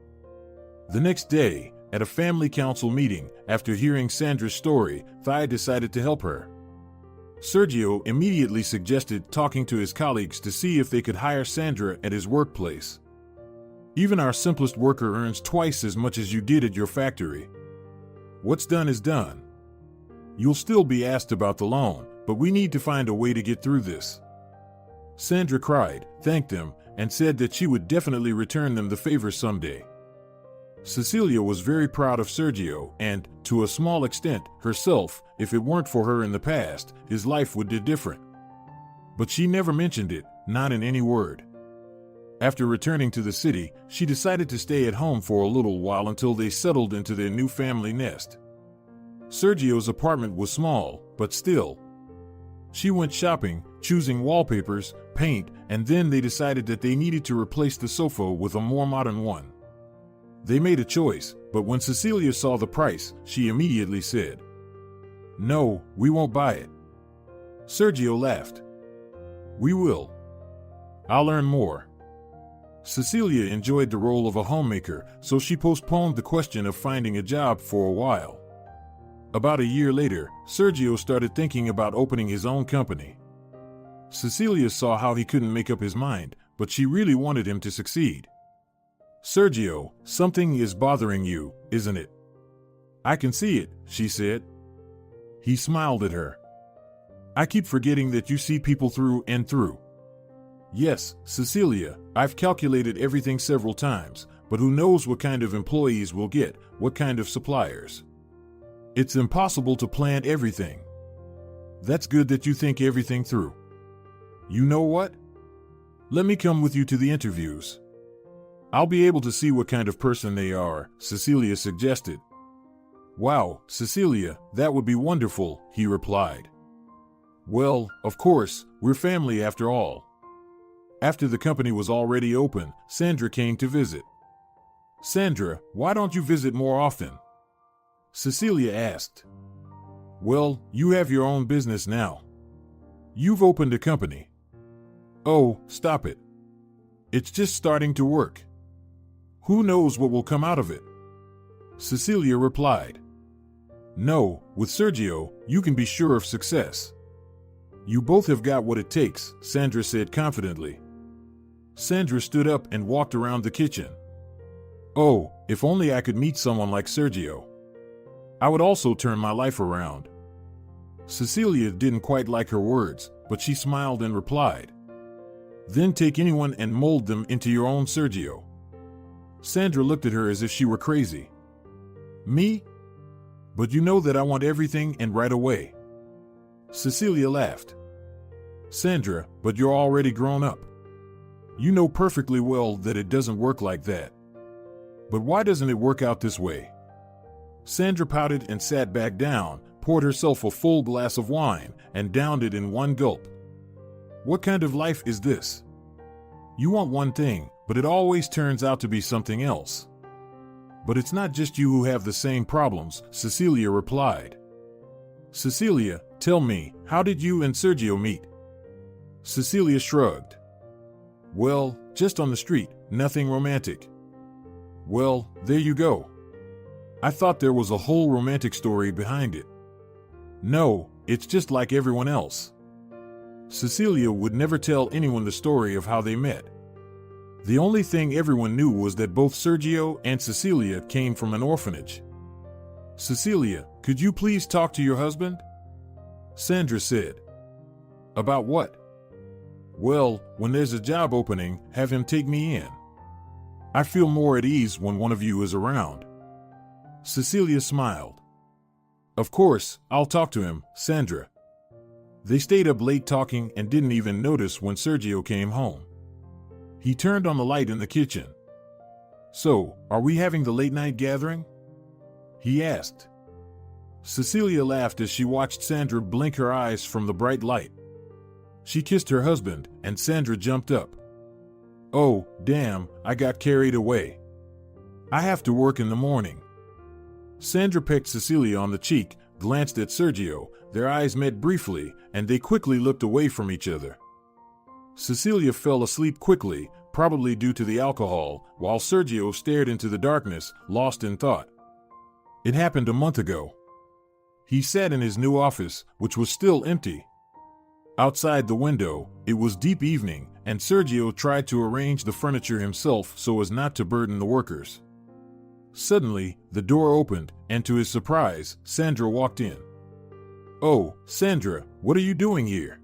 The next day, at a family council meeting, after hearing Sandra's story, Thai decided to help her. Sergio immediately suggested talking to his colleagues to see if they could hire Sandra at his workplace. "Even our simplest worker earns twice as much as you did at your factory. What's done is done. You'll still be asked about the loan, but we need to find a way to get through this." Sandra cried, thanked them, and said that she would definitely return them the favor someday. Cecilia was very proud of Sergio and, to a small extent, herself. If it weren't for her in the past, his life would be different. But she never mentioned it, not in any word. After returning to the city, she decided to stay at home for a little while until they settled into their new family nest. Sergio's apartment was small, but still. She went shopping, choosing wallpapers, paint, and then they decided that they needed to replace the sofa with a more modern one. They made a choice, but when Cecilia saw the price, she immediately said, "No, we won't buy it." Sergio laughed. "We will. I'll earn more." Cecilia enjoyed the role of a homemaker, so she postponed the question of finding a job for a while. About a year later, Sergio started thinking about opening his own company. Cecilia saw how he couldn't make up his mind, but she really wanted him to succeed. "Sergio, something is bothering you, isn't it?" "I can see it," she said. He smiled at her. "I keep forgetting that you see people through and through." "Yes, Cecilia, I've calculated everything several times, but who knows what kind of employees we'll get, what kind of suppliers. It's impossible to plan everything." "That's good that you think everything through. You know what? Let me come with you to the interviews. I'll be able to see what kind of person they are," Cecilia suggested. "Wow, Cecilia, that would be wonderful," he replied. "Well, of course, we're family after all." After the company was already open, Sandra came to visit. "Sandra, why don't you visit more often?" Cecilia asked. "Well, you have your own business now. You've opened a company." "Oh, stop it. It's just starting to work. Who knows what will come out of it?" Cecilia replied. "No, with Sergio, you can be sure of success. You both have got what it takes," Sandra said confidently. Sandra stood up and walked around the kitchen. "Oh, if only I could meet someone like Sergio. I would also turn my life around." Cecilia didn't quite like her words, but she smiled and replied, "Then take anyone and mold them into your own Sergio." Sandra looked at her as if she were crazy. "Me? But you know that I want everything and right away." Cecilia laughed. "Sandra, but you're already grown up. You know perfectly well that it doesn't work like that. But why doesn't it work out this way?" Sandra pouted and sat back down, poured herself a full glass of wine, and downed it in one gulp. "What kind of life is this? You want one thing, but it always turns out to be something else." "But it's not just you who have the same problems," Cecilia replied. "Cecilia, tell me, how did you and Sergio meet?" Cecilia shrugged. "Well, just on the street, nothing romantic." "Well, there you go. I thought there was a whole romantic story behind it." "No, it's just like everyone else." Cecilia would never tell anyone the story of how they met. The only thing everyone knew was that both Sergio and Cecilia came from an orphanage. "Cecilia, could you please talk to your husband?" Sandra said. "About what?" "Well, when there's a job opening, have him take me in. I feel more at ease when one of you is around." Cecilia smiled. "Of course, I'll talk to him, Sandra." They stayed up late talking and didn't even notice when Sergio came home. He turned on the light in the kitchen. "So, are we having the late-night gathering?" he asked. Cecilia laughed as she watched Sandra blink her eyes from the bright light. She kissed her husband, and Sandra jumped up. "Oh, damn, I got carried away. I have to work in the morning." Sandra pecked Cecilia on the cheek, glanced at Sergio, their eyes met briefly, and they quickly looked away from each other. Cecilia fell asleep quickly, probably due to the alcohol, while Sergio stared into the darkness, lost in thought. It happened a month ago. He sat in his new office, which was still empty. Outside the window, it was deep evening, and Sergio tried to arrange the furniture himself so as not to burden the workers. Suddenly, the door opened, and to his surprise, Sandra walked in. "Oh, Sandra, what are you doing here?"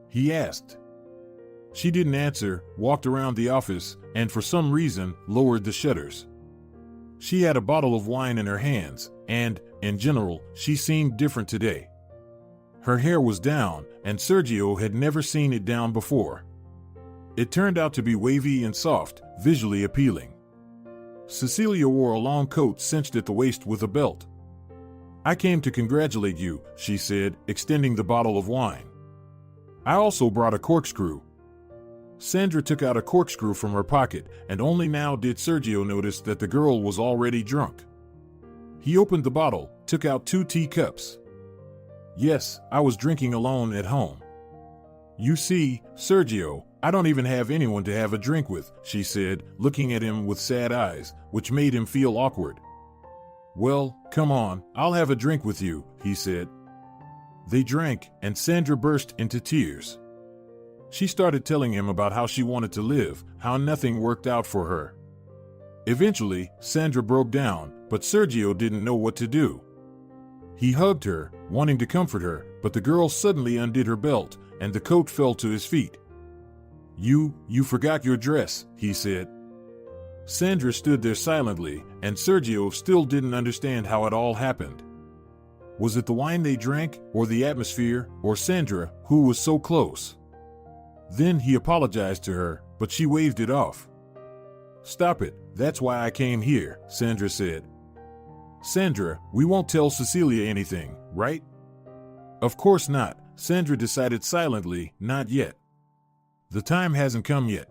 he asked. She didn't answer, walked around the office, and for some reason, lowered the shutters. She had a bottle of wine in her hands, and, in general, she seemed different today. Her hair was down, and Sergio had never seen it down before. It turned out to be wavy and soft, visually appealing. Cecilia wore a long coat cinched at the waist with a belt. "I came to congratulate you," she said, extending the bottle of wine. "I also brought a corkscrew." Sandra took out a corkscrew from her pocket, and only now did Sergio notice that the girl was already drunk. He opened the bottle, took out 2 teacups. "Yes, I was drinking alone at home." "You see, Sergio, I don't even have anyone to have a drink with," she said, looking at him with sad eyes, which made him feel awkward. "Well, come on, I'll have a drink with you," he said. They drank, and Sandra burst into tears. She started telling him about how she wanted to live, how nothing worked out for her. Eventually, Sandra broke down, but Sergio didn't know what to do. He hugged her, wanting to comfort her, but the girl suddenly undid her belt, and the coat fell to his feet. You forgot your dress," he said. Sandra stood there silently, and Sergio still didn't understand how it all happened. Was it the wine they drank, or the atmosphere, or Sandra, who was so close? Then he apologized to her, but she waved it off. "Stop it, that's why I came here," Sandra said. "Sandra, we won't tell Cecilia anything, right?" "Of course not," Sandra decided silently, "not yet. The time hasn't come yet."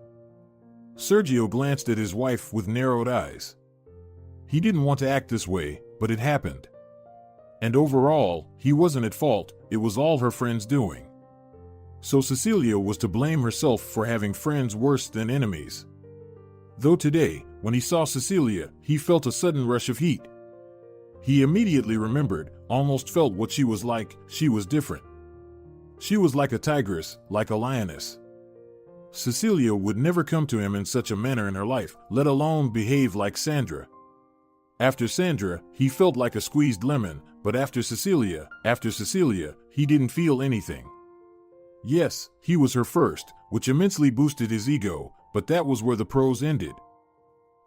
Sergio glanced at his wife with narrowed eyes. He didn't want to act this way, but it happened. And overall, he wasn't at fault, it was all her friends' doing. So Cecilia was to blame herself for having friends worse than enemies. Though today, when he saw Cecilia, he felt a sudden rush of heat. He immediately remembered, almost felt what she was like. She was different. She was like a tigress, like a lioness. Cecilia would never come to him in such a manner in her life, let alone behave like Sandra. After Sandra, he felt like a squeezed lemon, but after Cecilia, he didn't feel anything. Yes, he was her first, which immensely boosted his ego, but that was where the pros ended.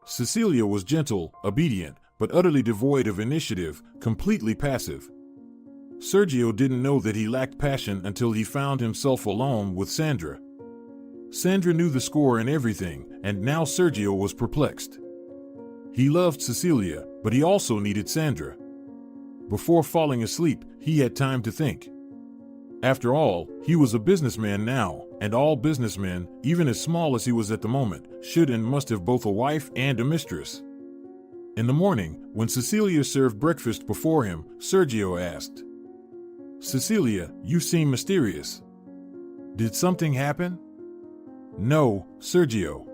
Cecilia was gentle, obedient, but utterly devoid of initiative, completely passive. Sergio didn't know that he lacked passion until he found himself alone with Sandra. Sandra knew the score and everything, and now Sergio was perplexed. He loved Cecilia, but he also needed Sandra. Before falling asleep, he had time to think. After all, he was a businessman now, and all businessmen, even as small as he was at the moment, should and must have both a wife and a mistress. In the morning, when Cecilia served breakfast before him, Sergio asked, "Cecilia, you seem mysterious. Did something happen?" "No, Sergio.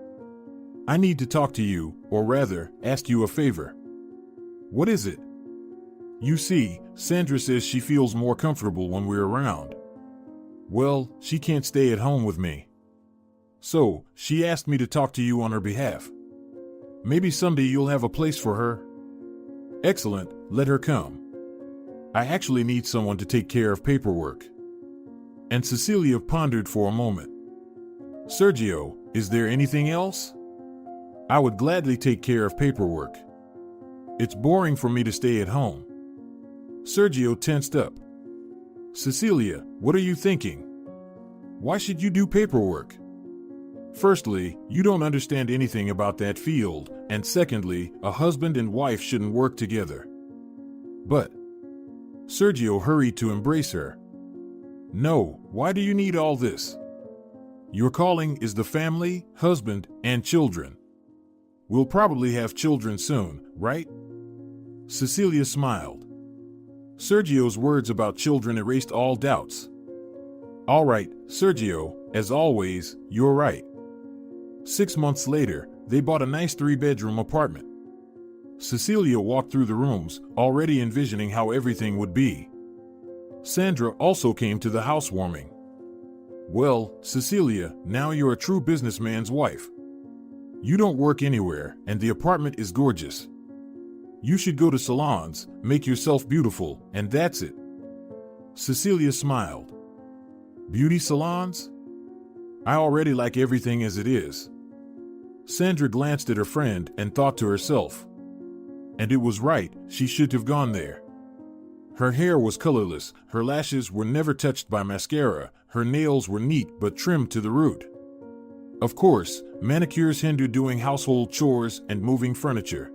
I need to talk to you, or rather, ask you a favor." "What is it?" "You see, Sandra says she feels more comfortable when we're around. Well, she can't stay at home with me. So, she asked me to talk to you on her behalf. Maybe someday you'll have a place for her." "Excellent, let her come. I actually need someone to take care of paperwork." And Cecilia pondered for a moment. "Sergio, is there anything else? I would gladly take care of paperwork. It's boring for me to stay at home." Sergio tensed up. "Cecilia, what are you thinking? Why should you do paperwork? Firstly, you don't understand anything about that field, and secondly, a husband and wife shouldn't work together." "But..." Sergio hurried to embrace her. "No, why do you need all this? Your calling is the family, husband, and children. We'll probably have children soon, right?" Cecilia smiled. Sergio's words about children erased all doubts. "All right, Sergio, as always, you're right." 6 months later, they bought a nice 3-bedroom apartment. Cecilia walked through the rooms, already envisioning how everything would be. Sandra also came to the housewarming. "Well, Cecilia, now you're a true businessman's wife. You don't work anywhere, and the apartment is gorgeous. You should go to salons, make yourself beautiful, and that's it." Cecilia smiled. "Beauty salons? I already like everything as it is." Sandra glanced at her friend and thought to herself. And it was right, she should have gone there. Her hair was colorless, her lashes were never touched by mascara, her nails were neat but trimmed to the root. Of course, manicures hindered doing household chores and moving furniture.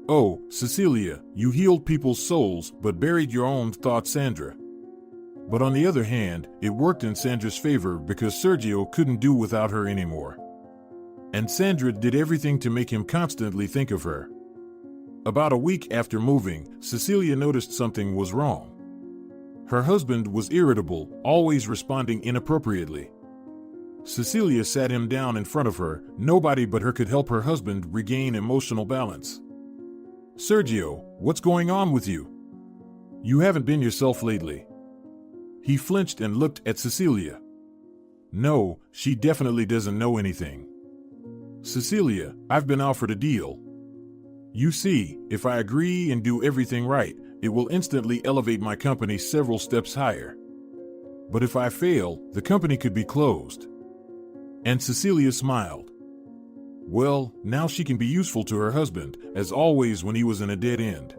"Oh, Cecilia, you healed people's souls but buried your own," thought Sandra. But on the other hand, it worked in Sandra's favor because Sergio couldn't do without her anymore. And Sandra did everything to make him constantly think of her. About a week after moving, Cecilia noticed something was wrong. Her husband was irritable, always responding inappropriately. Cecilia sat him down in front of her. Nobody but her could help her husband regain emotional balance. "Sergio, what's going on with you? You haven't been yourself lately." He flinched and looked at Cecilia. "No, she definitely doesn't know anything. Cecilia, I've been offered a deal. You see, if I agree and do everything right, it will instantly elevate my company several steps higher. But if I fail, the company could be closed." And Cecilia smiled. Well, now she can be useful to her husband, as always when he was in a dead end.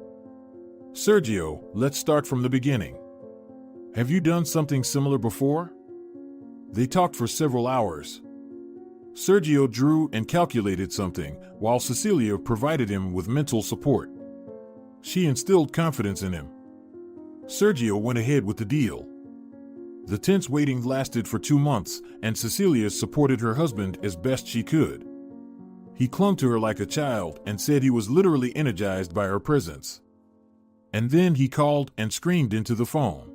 "Sergio, let's start from the beginning. Have you done something similar before?" They talked for several hours. Sergio drew and calculated something, while Cecilia provided him with mental support. She instilled confidence in him. Sergio went ahead with the deal. The tense waiting lasted for 2 months, and Cecilia supported her husband as best she could. He clung to her like a child and said he was literally energized by her presence. And then he called and screamed into the phone.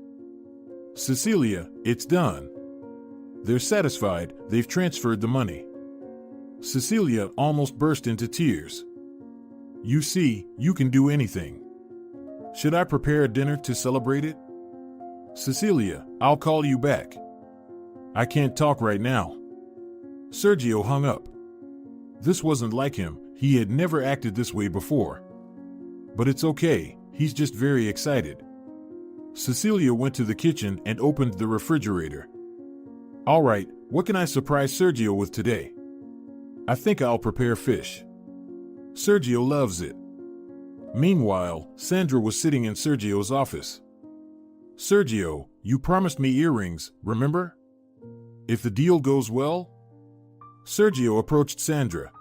"Cecilia, it's done. They're satisfied, they've transferred the money." Cecilia almost burst into tears. "You see, you can do anything. Should I prepare a dinner to celebrate it?" "Cecilia, I'll call you back. I can't talk right now." Sergio hung up. This wasn't like him, he had never acted this way before. But it's okay, he's just very excited. Cecilia went to the kitchen and opened the refrigerator. All right, what can I surprise Sergio with today? I think I'll prepare fish. Sergio loves it. Meanwhile, Sandra was sitting in Sergio's office. Sergio, you promised me earrings, remember? If the deal goes well? Sergio approached Sandra.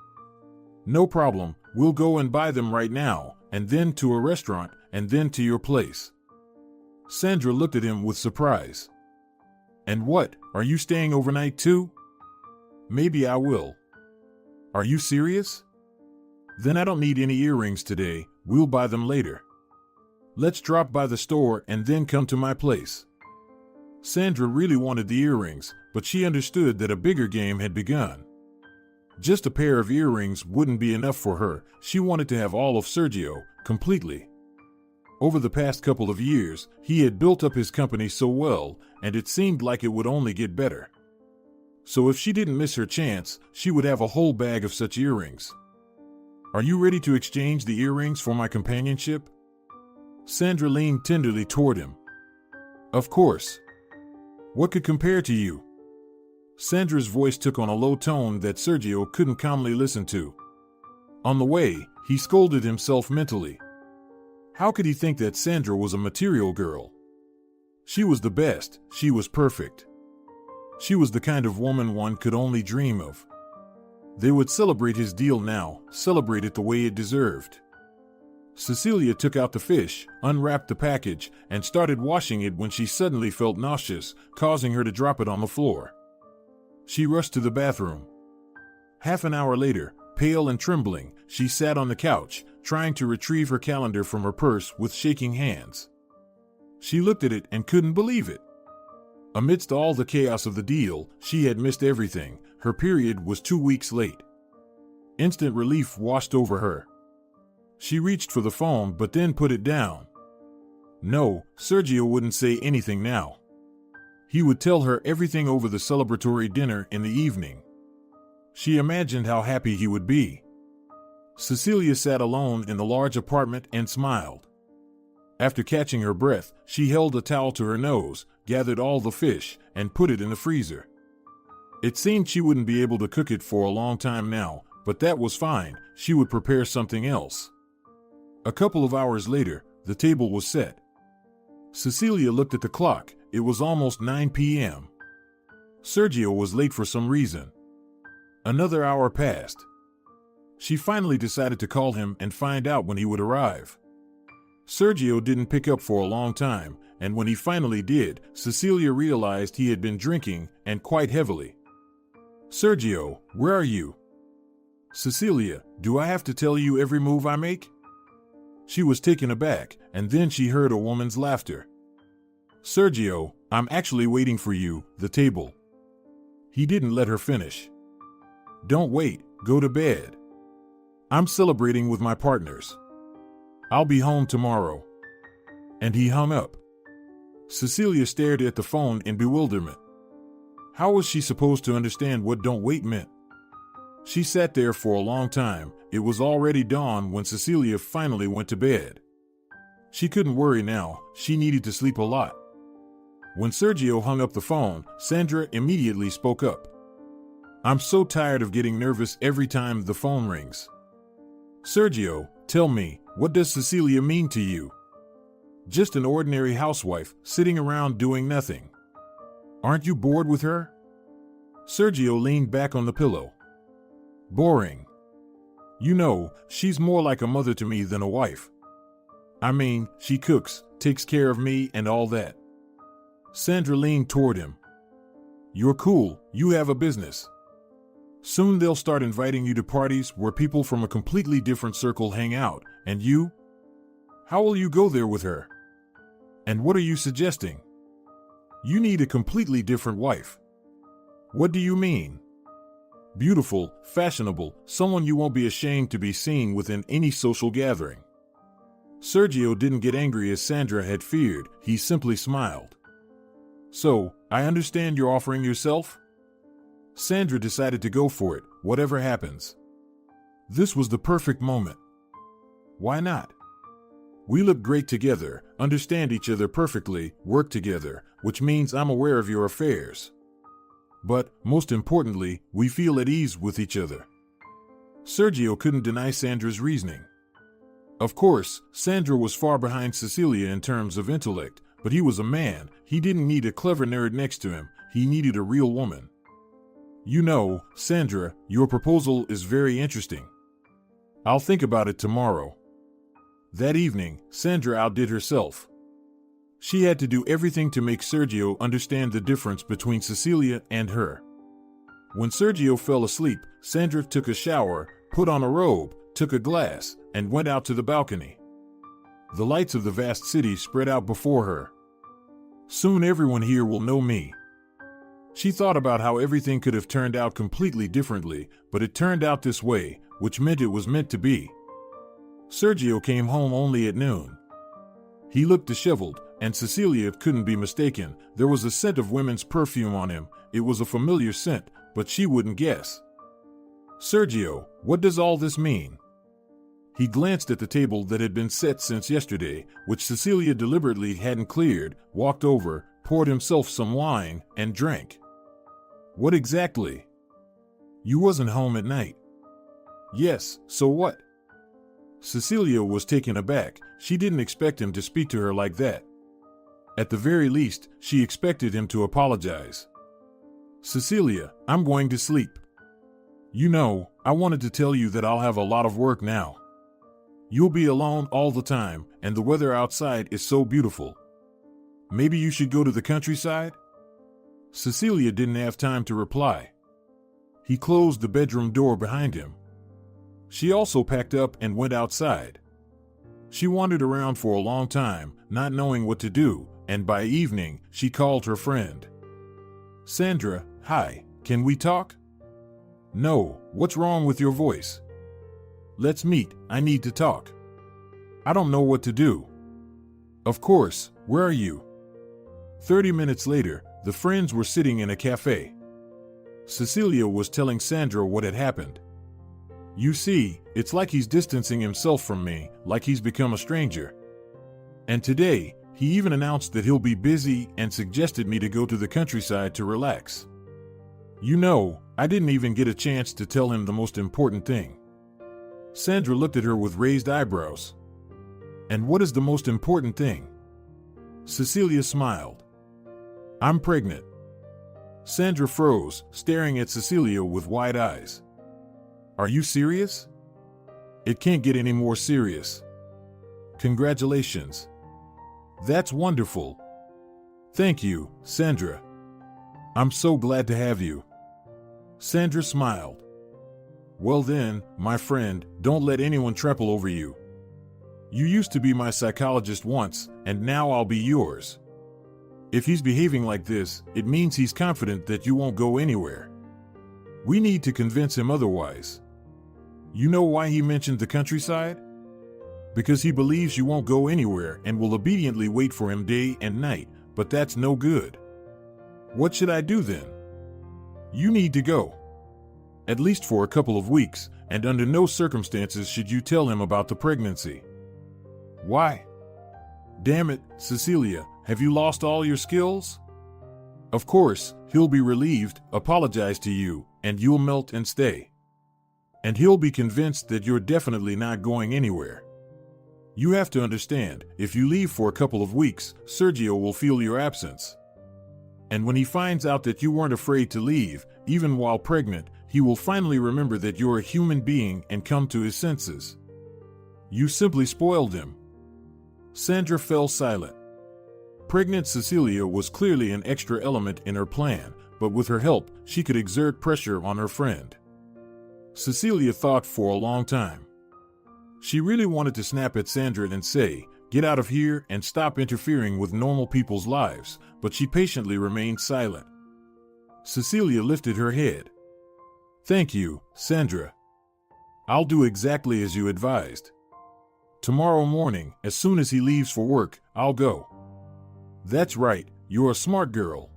No problem, we'll go and buy them right now, and then to a restaurant, and then to your place. Sandra looked at him with surprise. And what, are you staying overnight too? Maybe I will. Are you serious? Then I don't need any earrings today, we'll buy them later. Let's drop by the store and then come to my place. Sandra really wanted the earrings, but she understood that a bigger game had begun. Just a pair of earrings wouldn't be enough for her, she wanted to have all of Sergio, completely. Over the past couple of years, he had built up his company so well, and it seemed like it would only get better. So if she didn't miss her chance, she would have a whole bag of such earrings. Are you ready to exchange the earrings for my companionship? Sandra leaned tenderly toward him. Of course. What could compare to you? Sandra's voice took on a low tone that Sergio couldn't calmly listen to. On the way, he scolded himself mentally. How could he think that Sandra was a material girl? She was the best, she was perfect. She was the kind of woman one could only dream of. They would celebrate his deal now, celebrate it the way it deserved. Cecilia took out the fish, unwrapped the package, and started washing it when she suddenly felt nauseous, causing her to drop it on the floor. She rushed to the bathroom. Half an hour later, pale and trembling, she sat on the couch, trying to retrieve her calendar from her purse with shaking hands. She looked at it and couldn't believe it. Amidst all the chaos of the deal, she had missed everything. Her period was 2 weeks late. Instant relief washed over her. She reached for the phone but then put it down. No, Sergio wouldn't say anything now. He would tell her everything over the celebratory dinner in the evening. She imagined how happy he would be. Cecilia sat alone in the large apartment and smiled. After catching her breath, she held a towel to her nose, gathered all the fish, and put it in the freezer. It seemed she wouldn't be able to cook it for a long time now, but that was fine, she would prepare something else. A couple of hours later, the table was set. Cecilia looked at the clock, it was almost 9 p.m. Sergio was late for some reason. Another hour passed. She finally decided to call him and find out when he would arrive. Sergio didn't pick up for a long time, and when he finally did, Cecilia realized he had been drinking, and quite heavily. Sergio, where are you? Cecilia, do I have to tell you every move I make? She was taken aback, and then she heard a woman's laughter. Sergio, I'm actually waiting for you, the table. He didn't let her finish. Don't wait, go to bed. I'm celebrating with my partners. I'll be home tomorrow. And he hung up. Cecilia stared at the phone in bewilderment. How was she supposed to understand what don't wait meant? She sat there for a long time. It was already dawn when Cecilia finally went to bed. She couldn't worry now, she needed to sleep a lot. When Sergio hung up the phone, Sandra immediately spoke up. I'm so tired of getting nervous every time the phone rings. Sergio, tell me, what does Cecilia mean to you? Just an ordinary housewife, sitting around doing nothing. Aren't you bored with her? Sergio leaned back on the pillow. Boring. You know, she's more like a mother to me than a wife. I mean, she cooks, takes care of me and all that. Sandra leaned toward him. You're cool, you have a business. Soon they'll start inviting you to parties where people from a completely different circle hang out, and you? How will you go there with her? And what are you suggesting? You need a completely different wife. What do you mean? Beautiful, fashionable, someone you won't be ashamed to be seen with in any social gathering. Sergio didn't get angry as Sandra had feared, he simply smiled. So, I understand you're offering yourself? Sandra decided to go for it, whatever happens. This was the perfect moment. Why not? We look great together, understand each other perfectly, work together, which means I'm aware of your affairs. But, most importantly, we feel at ease with each other. Sergio couldn't deny Sandra's reasoning. Of course, Sandra was far behind Cecilia in terms of intellect, but he was a man. He didn't need a clever nerd next to him. He needed a real woman. You know, Sandra, your proposal is very interesting. I'll think about it tomorrow. That evening, Sandra outdid herself. She had to do everything to make Sergio understand the difference between Cecilia and her. When Sergio fell asleep, Sandra took a shower, put on a robe, took a glass, and went out to the balcony. The lights of the vast city spread out before her. Soon everyone here will know me. She thought about how everything could have turned out completely differently, but it turned out this way, which meant it was meant to be. Sergio came home only at noon. He looked disheveled, and Cecilia couldn't be mistaken. There was a scent of women's perfume on him. It was a familiar scent, but she wouldn't guess. Sergio, what does all this mean? He glanced at the table that had been set since yesterday, which Cecilia deliberately hadn't cleared, walked over, poured himself some wine, and drank. What exactly? You wasn't home at night. Yes, so what? Cecilia was taken aback. She didn't expect him to speak to her like that. At the very least, she expected him to apologize. Cecilia, I'm going to sleep. You know, I wanted to tell you that I'll have a lot of work now. You'll be alone all the time, and the weather outside is so beautiful. Maybe you should go to the countryside? Cecilia didn't have time to reply. He closed the bedroom door behind him. She also packed up and went outside. She wandered around for a long time, not knowing what to do, and by evening, she called her friend. Sandra, hi, can we talk? No, what's wrong with your voice? Let's meet, I need to talk. I don't know what to do. Of course, where are you? 30 minutes later, the friends were sitting in a cafe. Cecilia was telling Sandra what had happened. You see, it's like he's distancing himself from me, like he's become a stranger. And today, he even announced that he'll be busy and suggested me to go to the countryside to relax. You know, I didn't even get a chance to tell him the most important thing. Sandra looked at her with raised eyebrows. And what is the most important thing? Cecilia smiled. I'm pregnant. Sandra froze, staring at Cecilia with wide eyes. Are you serious? It can't get any more serious. Congratulations. That's wonderful. Thank you, Sandra. I'm so glad to have you. Sandra smiled. Well then, my friend, don't let anyone trample over you. You used to be my psychologist once, and now I'll be yours. If he's behaving like this, it means he's confident that you won't go anywhere. We need to convince him otherwise. You know why he mentioned the countryside? Because he believes you won't go anywhere and will obediently wait for him day and night, but that's no good. What should I do then? You need to go. At least for a couple of weeks, and under no circumstances should you tell him about the pregnancy. Why? Damn it, Cecilia, have you lost all your skills? Of course, he'll be relieved, apologize to you, and you'll melt and stay. And he'll be convinced that you're definitely not going anywhere. You have to understand, if you leave for a couple of weeks, Sergio will feel your absence. And when he finds out that you weren't afraid to leave, even while pregnant, he will finally remember that you're a human being and come to his senses. You simply spoiled him. Sandra fell silent. Pregnant Cecilia was clearly an extra element in her plan, but with her help, she could exert pressure on her friend. Cecilia thought for a long time. She really wanted to snap at Sandra and say, "Get out of here and stop interfering with normal people's lives," but she patiently remained silent. Cecilia lifted her head. "Thank you, Sandra. I'll do exactly as you advised. Tomorrow morning, as soon as he leaves for work, I'll go." "That's right, you're a smart girl.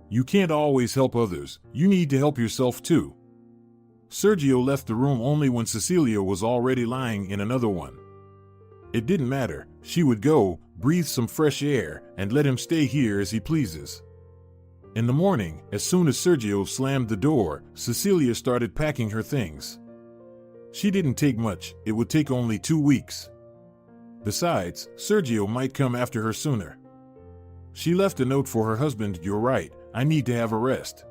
You can't always help others, you need to help yourself too." Sergio left the room only when Cecilia was already lying in another one. It didn't matter. She would go, breathe some fresh air, and let him stay here as he pleases. In the morning, as soon as Sergio slammed the door, Cecilia started packing her things. She didn't take much. It would take only 2 weeks. Besides, Sergio might come after her sooner. She left a note for her husband. "You're right, I need to have a rest."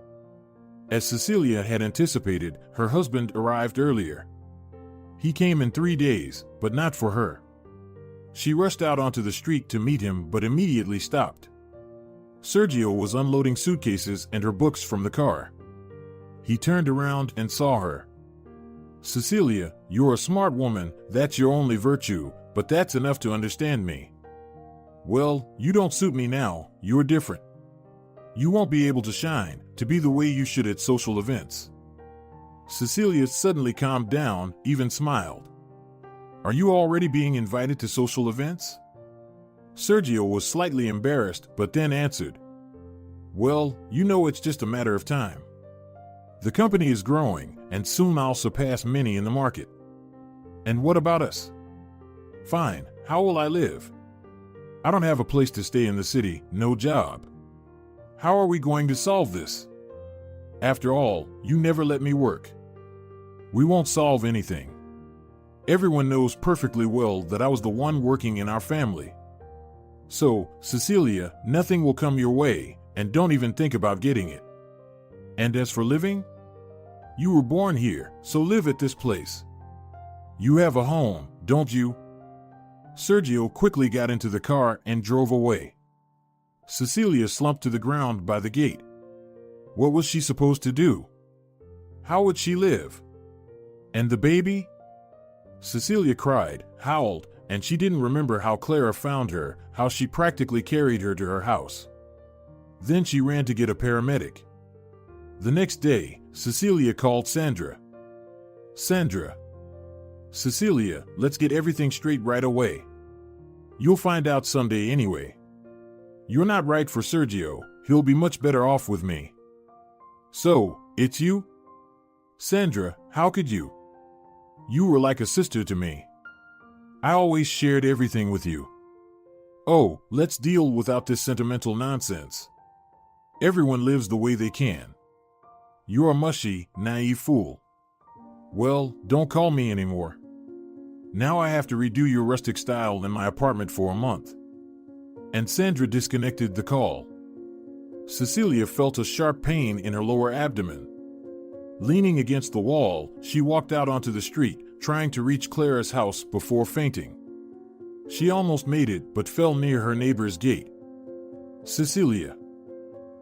As Cecilia had anticipated, her husband arrived earlier. He came in 3 days, but not for her. She rushed out onto the street to meet him, but immediately stopped. Sergio was unloading suitcases and her books from the car. He turned around and saw her. "Cecilia, you're a smart woman, that's your only virtue, but that's enough to understand me." "Well, you don't suit me now, you're different. You won't be able to shine, to be the way you should at social events." Cecilia suddenly calmed down, even smiled. "Are you already being invited to social events?" Sergio was slightly embarrassed, but then answered, "Well, you know it's just a matter of time. The company is growing, and soon I'll surpass many in the market. And what about us?" "Fine, how will I live? I don't have a place to stay in the city, no job. How are we going to solve this? After all, you never let me work. We won't solve anything. Everyone knows perfectly well that I was the one working in our family. So, Cecilia, nothing will come your way, and don't even think about getting it. And as for living? You were born here, so live at this place. You have a home, don't you?" Sergio quickly got into the car and drove away. Cecilia slumped to the ground by the gate. What was she supposed to do? How would she live? And the baby? Cecilia cried, howled, and she didn't remember how Clara found her, how she practically carried her to her house. Then she ran to get a paramedic. The next day, Cecilia called Sandra. "Sandra. Cecilia, let's get everything straight right away. You'll find out someday anyway. You're not right for Sergio, he'll be much better off with me." "So, it's you?" "Sandra, how could you? You were like a sister to me. I always shared everything with you. Oh, let's deal without this sentimental nonsense. Everyone lives the way they can. You're a mushy, naive fool. Well, don't call me anymore. Now I have to redo your rustic style in my apartment for a month." And Sandra disconnected the call. Cecilia felt a sharp pain in her lower abdomen. Leaning against the wall, she walked out onto the street, trying to reach Clara's house before fainting. She almost made it, but fell near her neighbor's gate. "Cecilia."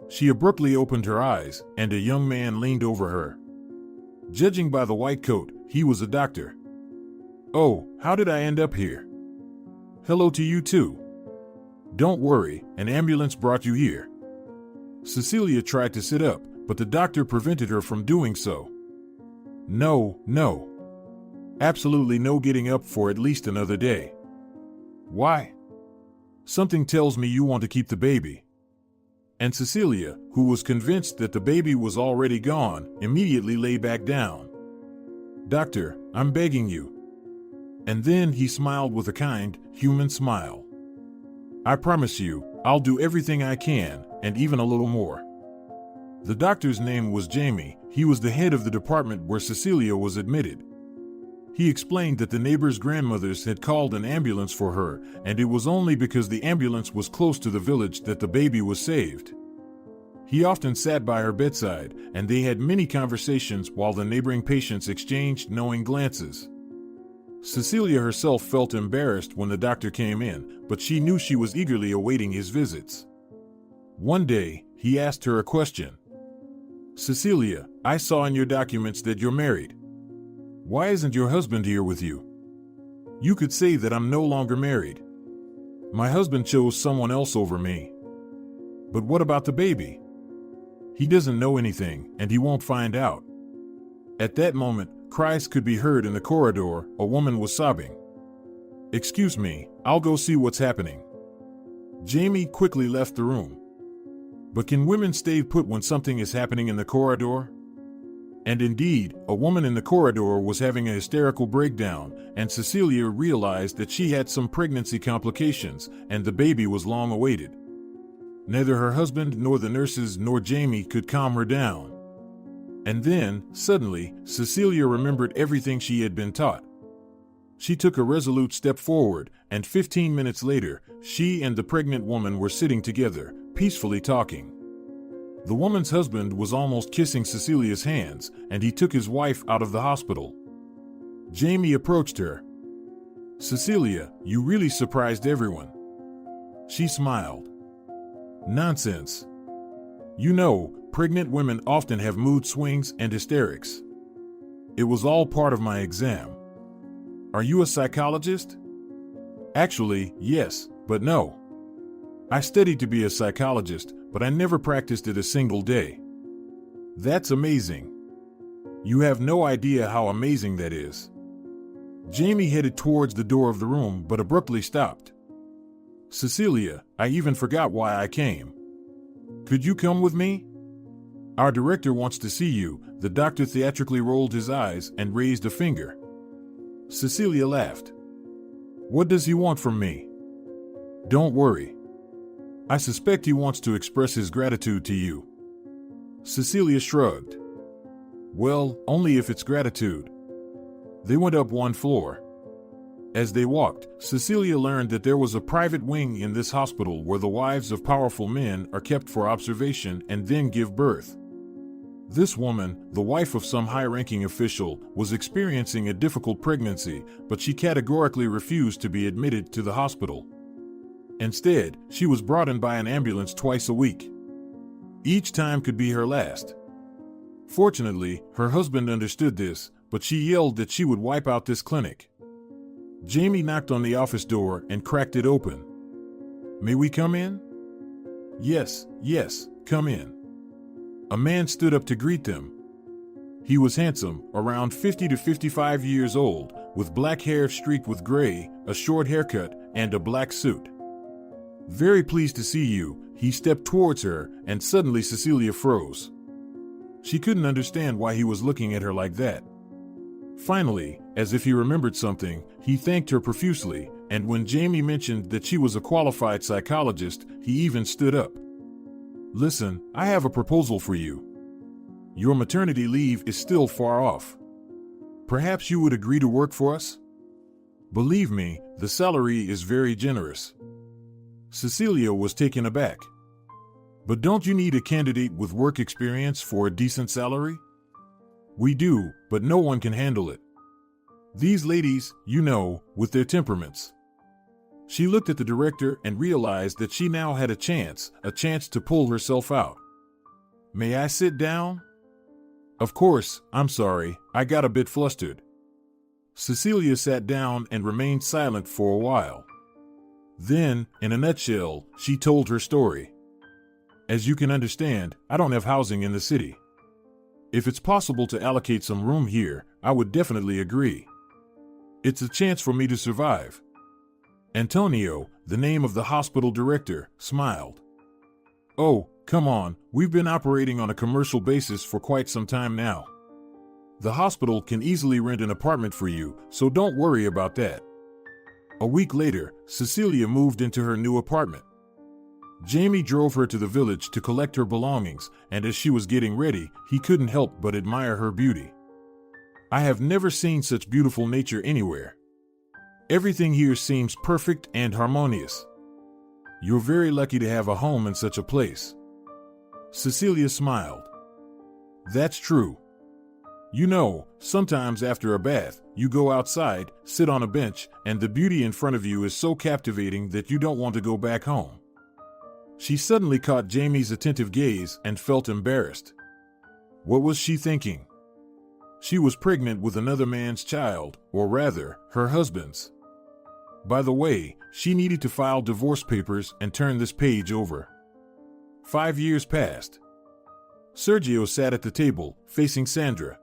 She abruptly opened her eyes, and a young man leaned over her. Judging by the white coat, he was a doctor. "Oh, how did I end up here?" "Hello to you too. Don't worry, an ambulance brought you here." Cecilia tried to sit up, but the doctor prevented her from doing so. No. Absolutely no getting up for at least another day." "Why?" "Something tells me you want to keep the baby." And Cecilia, who was convinced that the baby was already gone, immediately lay back down. "Doctor, I'm begging you." And then he smiled with a kind, human smile. "I promise you, I'll do everything I can, and even a little more." The doctor's name was Jamie. He was the head of the department where Cecilia was admitted. He explained that the neighbor's grandmothers had called an ambulance for her, and it was only because the ambulance was close to the village that the baby was saved. He often sat by her bedside, and they had many conversations while the neighboring patients exchanged knowing glances. Cecilia herself felt embarrassed when the doctor came in, but she knew she was eagerly awaiting his visits. One day, he asked her a question. "Cecilia, I saw in your documents that you're married. Why isn't your husband here with you? You could say that I'm no longer married. My husband chose someone else over me." "But what about the baby?" "He doesn't know anything, and he won't find out." At that moment, cries could be heard in the corridor. A woman was sobbing. "Excuse me, I'll go see what's happening." Jamie quickly left the room. But can women stay put when something is happening in the corridor? And indeed, a woman in the corridor was having a hysterical breakdown, and Cecilia realized that she had some pregnancy complications, and the baby was long awaited. Neither her husband nor the nurses nor Jamie could calm her down. And then, suddenly, Cecilia remembered everything she had been taught. She took a resolute step forward, and 15 minutes later, she and the pregnant woman were sitting together, peacefully talking. The woman's husband was almost kissing Cecilia's hands, and he took his wife out of the hospital. Jamie approached her. "Cecilia, you really surprised everyone." She smiled. "Nonsense. You know, pregnant women often have mood swings and hysterics. It was all part of my exam." "Are you a psychologist?" "Actually, yes, but no. I studied to be a psychologist, but I never practiced it a single day." "That's amazing. You have no idea how amazing that is." Jamie headed towards the door of the room but abruptly stopped. "Cecilia, I even forgot why I came. Could you come with me? Our director wants to see you." The doctor theatrically rolled his eyes and raised a finger. Cecilia laughed. "What does he want from me?" "Don't worry. I suspect he wants to express his gratitude to you." Cecilia shrugged. "Well, only if it's gratitude." They went up one floor. As they walked, Cecilia learned that there was a private wing in this hospital where the wives of powerful men are kept for observation and then give birth. This woman, the wife of some high-ranking official, was experiencing a difficult pregnancy, but she categorically refused to be admitted to the hospital. Instead, she was brought in by an ambulance twice a week. Each time could be her last. Fortunately, her husband understood this, but she yelled that she would wipe out this clinic. Jamie knocked on the office door and cracked it open. "May we come in?" Yes, come in." A man stood up to greet them. He was handsome, around 50 to 55 years old, with black hair streaked with gray, a short haircut, and a black suit. "Very pleased to see you." He stepped towards her, and suddenly Cecilia froze. She couldn't understand why he was looking at her like that. Finally, as if he remembered something, he thanked her profusely, and when Jamie mentioned that she was a qualified psychologist, he even stood up. "Listen, I have a proposal for you. Your maternity leave is still far off. Perhaps you would agree to work for us? Believe me, the salary is very generous." Cecilia was taken aback. "But don't you need a candidate with work experience for a decent salary?" "We do, but no one can handle it. These ladies, you know, with their temperaments." She looked at the director and realized that she now had a chance to pull herself out. "May I sit down?" "Of course, I'm sorry, I got a bit flustered." Cecilia sat down and remained silent for a while. Then, in a nutshell, she told her story. "As you can understand, I don't have housing in the city. If it's possible to allocate some room here, I would definitely agree. It's a chance for me to survive." Antonio, the name of the hospital director, smiled. "Oh, come on, we've been operating on a commercial basis for quite some time now. The hospital can easily rent an apartment for you, so don't worry about that." A week later, Cecilia moved into her new apartment. Jamie drove her to the village to collect her belongings, and as she was getting ready, he couldn't help but admire her beauty. "I have never seen such beautiful nature anywhere. Everything here seems perfect and harmonious. You're very lucky to have a home in such a place." Cecilia smiled. "That's true. You know, sometimes after a bath, you go outside, sit on a bench, and the beauty in front of you is so captivating that you don't want to go back home." She suddenly caught Jamie's attentive gaze and felt embarrassed. What was she thinking? She was pregnant with another man's child, or rather, her husband's. By the way, she needed to file divorce papers and turn this page over. 5 years passed. Sergio sat at the table, facing Sandra.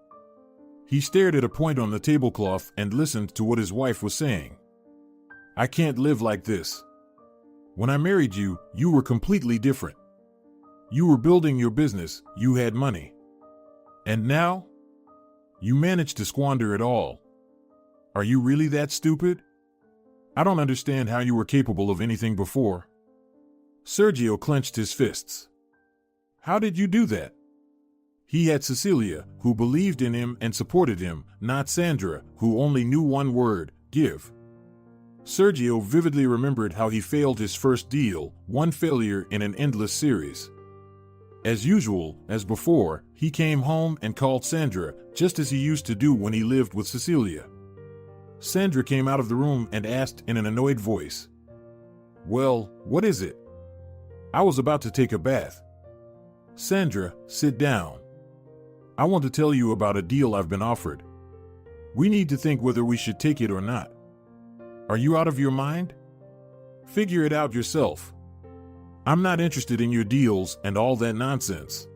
He stared at a point on the tablecloth and listened to what his wife was saying. "I can't live like this. When I married you, you were completely different. You were building your business, you had money. And now? You managed to squander it all. Are you really that stupid? I don't understand how you were capable of anything before. Sergio clenched his fists. How did you do that? He had Cecilia, who believed in him and supported him, not Sandra, who only knew one word, give. Sergio vividly remembered how he failed his first deal, one failure in an endless series. As usual, as before, he came home and called Sandra, just as he used to do when he lived with Cecilia. Sandra came out of the room and asked in an annoyed voice, "Well, what is it?" "I was about to take a bath." "Sandra, sit down. I want to tell you about a deal I've been offered. We need to think whether we should take it or not. Are you out of your mind? Figure it out yourself. I'm not interested in your deals and all that nonsense."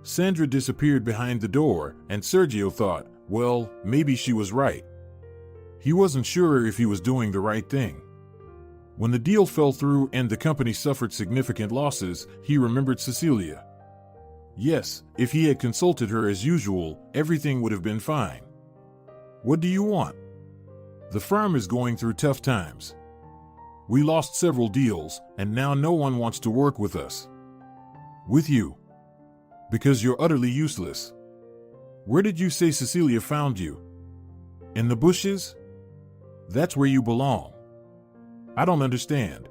Sandra disappeared behind the door, and Sergio thought, well, maybe she was right. He wasn't sure if he was doing the right thing. When the deal fell through and the company suffered significant losses, he remembered Cecilia. Yes, if he had consulted her as usual, everything would have been fine. "What do you want?" "The firm is going through tough times. We lost several deals, and now no one wants to work with us." "With you? Because you're utterly useless." "Where did you say Cecilia found you?" "In the bushes? That's where you belong." "I don't understand."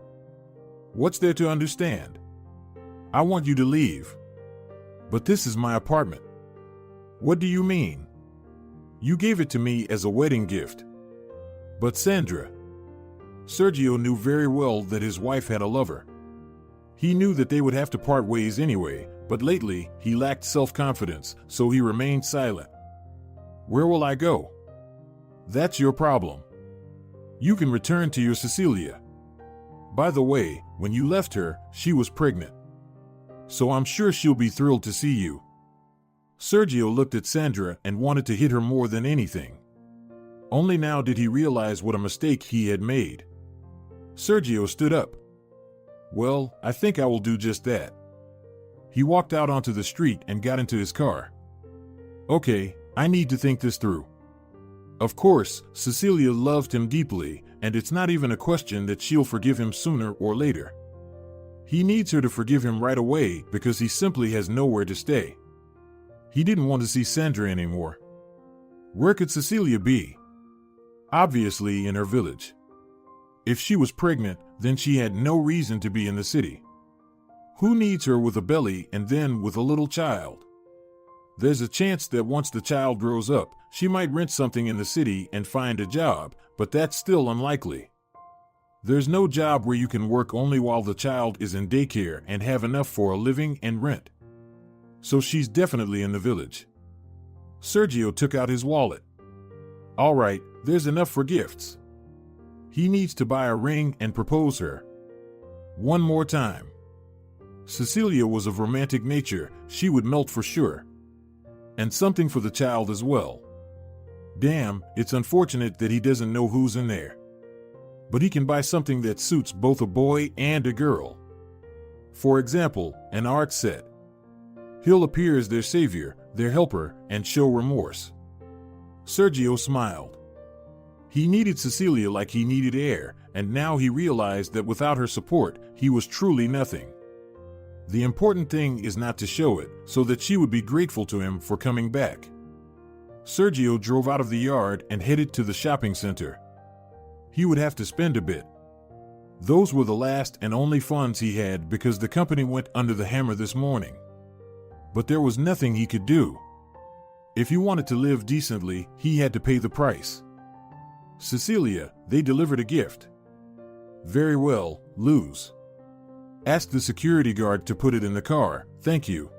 "What's there to understand? I want you to leave." "But this is my apartment." "What do you mean?" "You gave it to me as a wedding gift." "But Sandra..." Sergio knew very well that his wife had a lover. He knew that they would have to part ways anyway, but lately he lacked self-confidence, so he remained silent. "Where will I go?" "That's your problem. You can return to your Cecilia. By the way, when you left her, she was pregnant. So I'm sure she'll be thrilled to see you." Sergio looked at Sandra and wanted to hit her more than anything. Only now did he realize what a mistake he had made. Sergio stood up. "Well, I think I will do just that." He walked out onto the street and got into his car. "Okay, I need to think this through." Of course, Cecilia loved him deeply, and it's not even a question that she'll forgive him sooner or later. He needs her to forgive him right away because he simply has nowhere to stay. He didn't want to see Sandra anymore. Where could Cecilia be? Obviously in her village. If she was pregnant, then she had no reason to be in the city. Who needs her with a belly and then with a little child? There's a chance that once the child grows up, she might rent something in the city and find a job, but that's still unlikely. There's no job where you can work only while the child is in daycare and have enough for a living and rent. So she's definitely in the village. Sergio took out his wallet. All right, there's enough for gifts. He needs to buy a ring and propose her. One more time. Cecilia was of romantic nature, she would melt for sure. And something for the child as well. Damn, it's unfortunate that he doesn't know who's in there. But he can buy something that suits both a boy and a girl. For example, an art set. He'll appear as their savior, their helper, and show remorse. Sergio smiled. He needed Cecilia like he needed air, and now he realized that without her support, he was truly nothing. The important thing is not to show it, so that she would be grateful to him for coming back. Sergio drove out of the yard and headed to the shopping center. He would have to spend a bit. Those were the last and only funds he had because the company went under the hammer this morning. But there was nothing he could do. If he wanted to live decently, he had to pay the price. Cecilia, they delivered a gift. Very well, lose. Ask the security guard to put it in the car, thank you.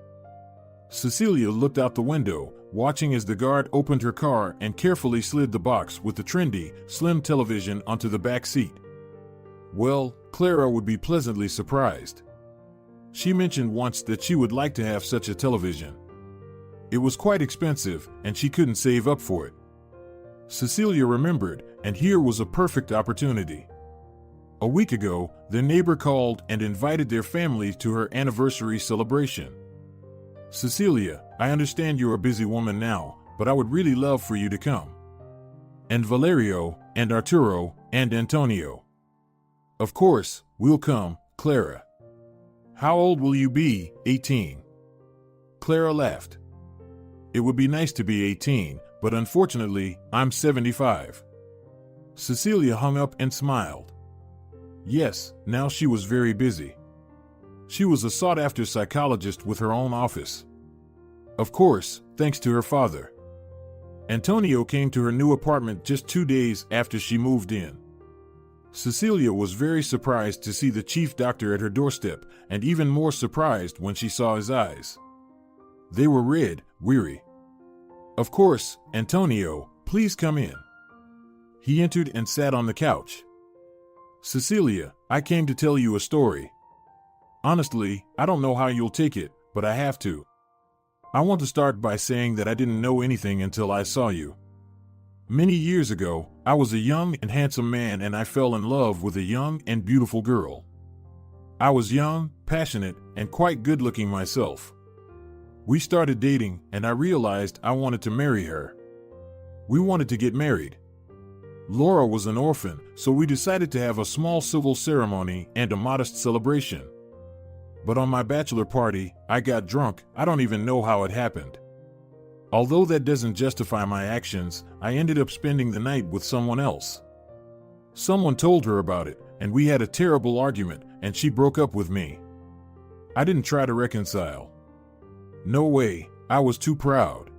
Cecilia looked out the window, watching as the guard opened her car and carefully slid the box with the trendy, slim television onto the back seat. Well, Clara would be pleasantly surprised. She mentioned once that she would like to have such a television. It was quite expensive, and she couldn't save up for it. Cecilia remembered, and here was a perfect opportunity. A week ago, their neighbor called and invited their family to her anniversary celebration. Cecilia, I understand you're a busy woman now, but I would really love for you to come. And Valerio, and Arturo, and Antonio. Of course, we'll come, Clara. How old will you be? 18. Clara laughed. It would be nice to be 18, but unfortunately, I'm 75. Cecilia hung up and smiled. Yes, now she was very busy. She was a sought-after psychologist with her own office. Of course, thanks to her father. Antonio came to her new apartment just 2 days after she moved in. Cecilia was very surprised to see the chief doctor at her doorstep, and even more surprised when she saw his eyes. They were red, weary. Of course, Antonio, please come in. He entered and sat on the couch. Cecilia, I came to tell you a story. Honestly, I don't know how you'll take it, but I have to. I want to start by saying that I didn't know anything until I saw you. Many years ago, I was a young and handsome man and I fell in love with a young and beautiful girl. I was young, passionate, and quite good-looking myself. We started dating and I realized I wanted to marry her. We wanted to get married. Laura was an orphan, so we decided to have a small civil ceremony and a modest celebration. But on my bachelor party, I got drunk. I don't even know how it happened. Although that doesn't justify my actions, I ended up spending the night with someone else. Someone told her about it, and we had a terrible argument, and she broke up with me. I didn't try to reconcile. No way, I was too proud.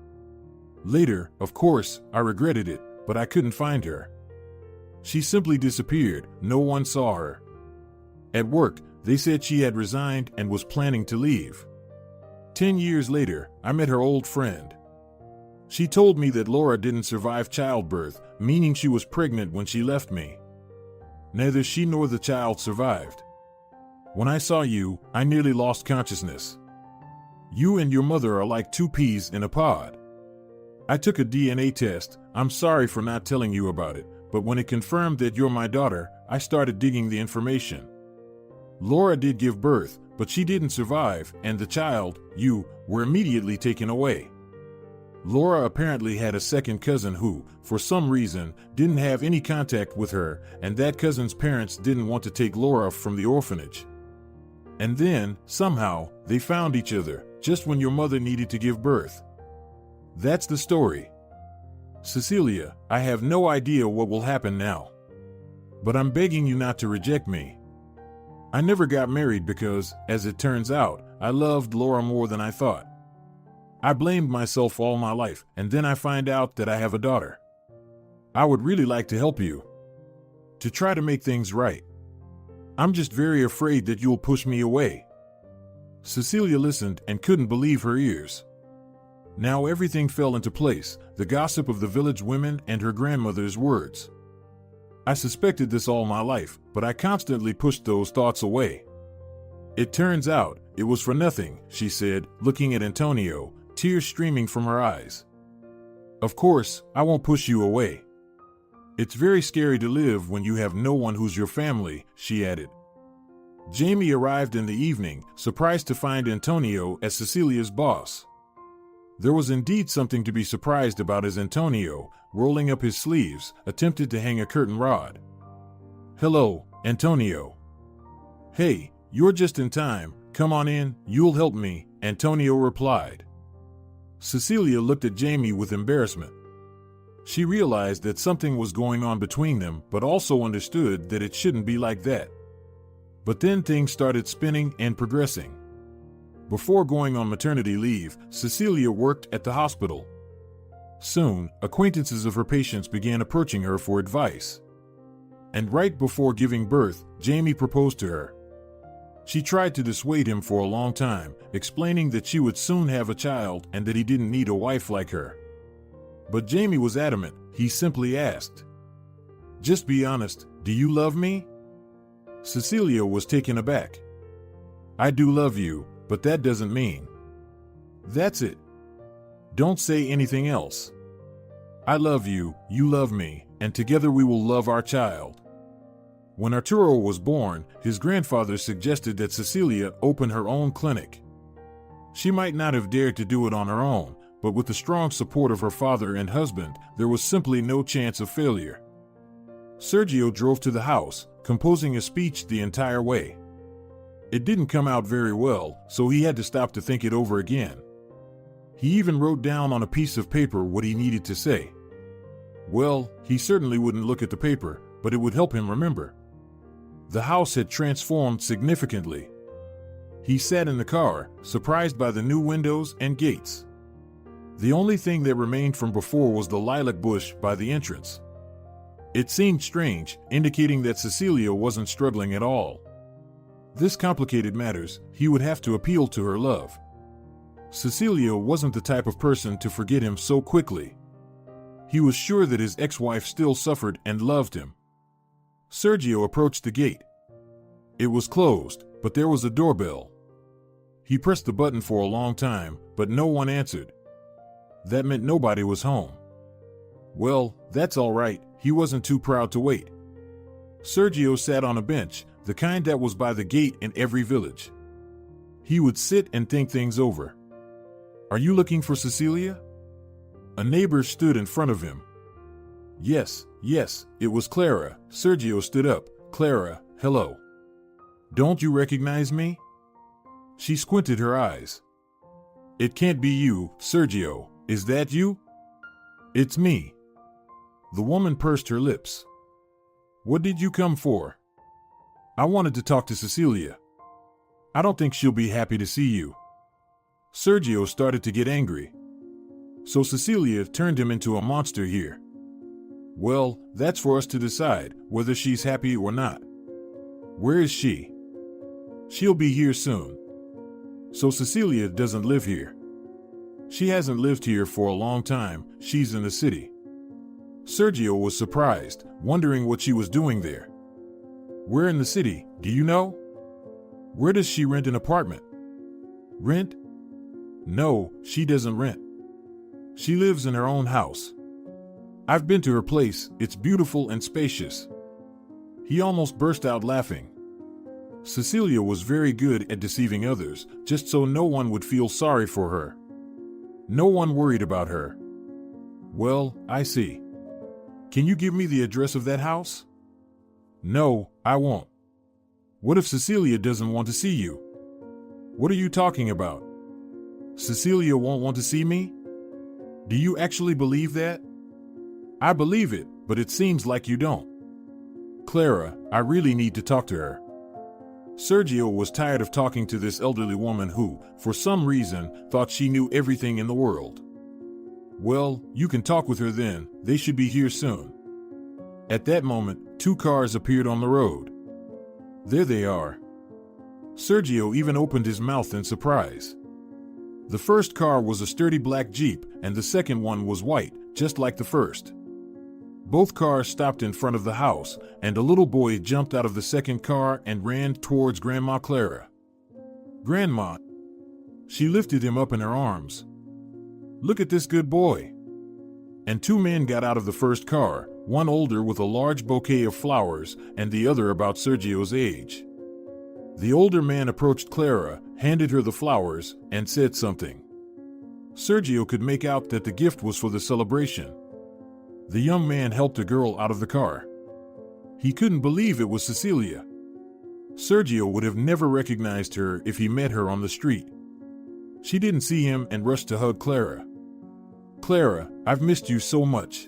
Later, of course, I regretted it, but I couldn't find her. She simply disappeared. No one saw her. At work, they said she had resigned and was planning to leave. 10 years later, I met her old friend. She told me that Laura didn't survive childbirth, meaning she was pregnant when she left me. Neither she nor the child survived. When I saw you, I nearly lost consciousness. You and your mother are like two peas in a pod. I took a DNA test. I'm sorry for not telling you about it, but when it confirmed that you're my daughter, I started digging the information. Laura did give birth, but she didn't survive, and the child, you, were immediately taken away. Laura apparently had a second cousin who, for some reason, didn't have any contact with her, and that cousin's parents didn't want to take Laura from the orphanage. And then, somehow, they found each other, just when your mother needed to give birth. That's the story. Cecilia, I have no idea what will happen now. But I'm begging you not to reject me. I never got married because, as it turns out, I loved Laura more than I thought. I blamed myself all my life, and then I find out that I have a daughter. I would really like to help you. To try to make things right. I'm just very afraid that you'll push me away. Cecilia listened and couldn't believe her ears. Now everything fell into place, the gossip of the village women and her grandmother's words. I suspected this all my life, but I constantly pushed those thoughts away. It turns out, it was for nothing, she said, looking at Antonio, tears streaming from her eyes. Of course, I won't push you away. It's very scary to live when you have no one who's your family, she added. Jamie arrived in the evening, surprised to find Antonio as Cecilia's boss. There was indeed something to be surprised about as Antonio, rolling up his sleeves, attempted to hang a curtain rod. Hello, Antonio. Hey, you're just in time, come on in, you'll help me, Antonio replied. Cecilia looked at Jamie with embarrassment. She realized that something was going on between them, but also understood that it shouldn't be like that. But then things started spinning and progressing. Before going on maternity leave, Cecilia worked at the hospital. Soon, acquaintances of her patients began approaching her for advice. And right before giving birth, Jamie proposed to her. She tried to dissuade him for a long time, explaining that she would soon have a child and that he didn't need a wife like her. But Jamie was adamant. He simply asked, "Just be honest, do you love me?" Cecilia was taken aback. "I do love you, but that doesn't mean." "That's it. Don't say anything else. I love you, you love me, and together we will love our child." When Arturo was born, his grandfather suggested that Cecilia open her own clinic. She might not have dared to do it on her own, but with the strong support of her father and husband, there was simply no chance of failure. Sergio drove to the house, composing a speech the entire way. It didn't come out very well, so he had to stop to think it over again. He even wrote down on a piece of paper what he needed to say. Well, he certainly wouldn't look at the paper, but it would help him remember. The house had transformed significantly. He sat in the car, surprised by the new windows and gates. The only thing that remained from before was the lilac bush by the entrance. It seemed strange, indicating that Cecilia wasn't struggling at all. This complicated matters. He would have to appeal to her love. Cecilia wasn't the type of person to forget him so quickly. He was sure that his ex-wife still suffered and loved him. Sergio approached the gate. It was closed, but there was a doorbell. He pressed the button for a long time, but no one answered. That meant nobody was home. Well, that's all right. He wasn't too proud to wait. Sergio sat on a bench, the kind that was by the gate in every village. He would sit and think things over. "Are you looking for Cecilia?" A neighbor stood in front of him. Yes, it was Clara. Sergio stood up. "Clara, hello. Don't you recognize me?" She squinted her eyes. "It can't be you, Sergio. Is that you?" "It's me." The woman pursed her lips. "What did you come for?" "I wanted to talk to Cecilia. I don't think she'll be happy to see you." Sergio started to get angry. So Cecilia turned him into a monster here. Well, that's for us to decide, whether she's happy or not. Where is she? She'll be here soon. So Cecilia doesn't live here. She hasn't lived here for a long time. She's in the city. Sergio was surprised, wondering what she was doing there. Where in the city, do you know? Where does she rent an apartment? Rent? No, she doesn't rent. She lives in her own house. I've been to her place. It's beautiful and spacious. He almost burst out laughing. Cecilia was very good at deceiving others, just so no one would feel sorry for her. No one worried about her. Well, I see. Can you give me the address of that house? No, I won't. What if Cecilia doesn't want to see you? What are you talking about? Cecilia won't want to see me? Do you actually believe that? I believe it, but it seems like you don't. Clara, I really need to talk to her. Sergio was tired of talking to this elderly woman who, for some reason, thought she knew everything in the world. Well, you can talk with her then. They should be here soon. At that moment, 2 cars appeared on the road. There they are. Sergio even opened his mouth in surprise. The first car was a sturdy black Jeep, and the second one was white, just like the first. Both cars stopped in front of the house, and a little boy jumped out of the second car and ran towards Grandma Clara. Grandma! She lifted him up in her arms. Look at this good boy. And 2 men got out of the first car, one older with a large bouquet of flowers, and the other about Sergio's age. The older man approached Clara, handed her the flowers, and said something. Sergio could make out that the gift was for the celebration. The young man helped a girl out of the car. He couldn't believe it was Cecilia. Sergio would have never recognized her if he met her on the street. She didn't see him and rushed to hug Clara. Clara, I've missed you so much.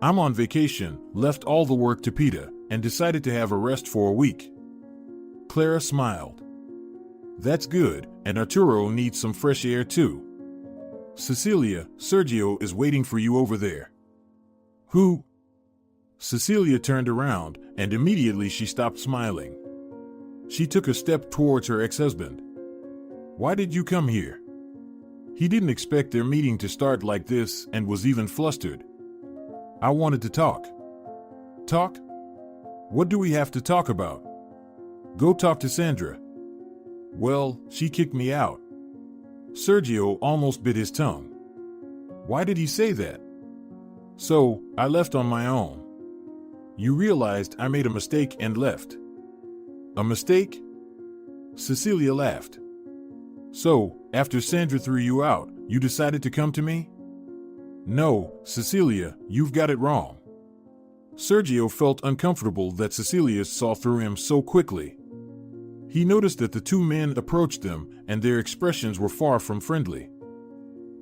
I'm on vacation, left all the work to Peta, and decided to have a rest for a week. Clara smiled. That's good, and Arturo needs some fresh air too. Cecilia, Sergio is waiting for you over there. Who? Cecilia turned around, and immediately she stopped smiling. She took a step towards her ex-husband. Why did you come here? He didn't expect their meeting to start like this and was even flustered. I wanted to talk. Talk? What do we have to talk about? Go talk to Sandra. Well, she kicked me out. Sergio almost bit his tongue. Why did he say that? So, I left on my own. You realized I made a mistake and left. A mistake? Cecilia laughed. So, after Sandra threw you out, you decided to come to me? No, Cecilia, you've got it wrong. Sergio felt uncomfortable that Cecilia saw through him so quickly. He noticed that the two men approached them, and their expressions were far from friendly.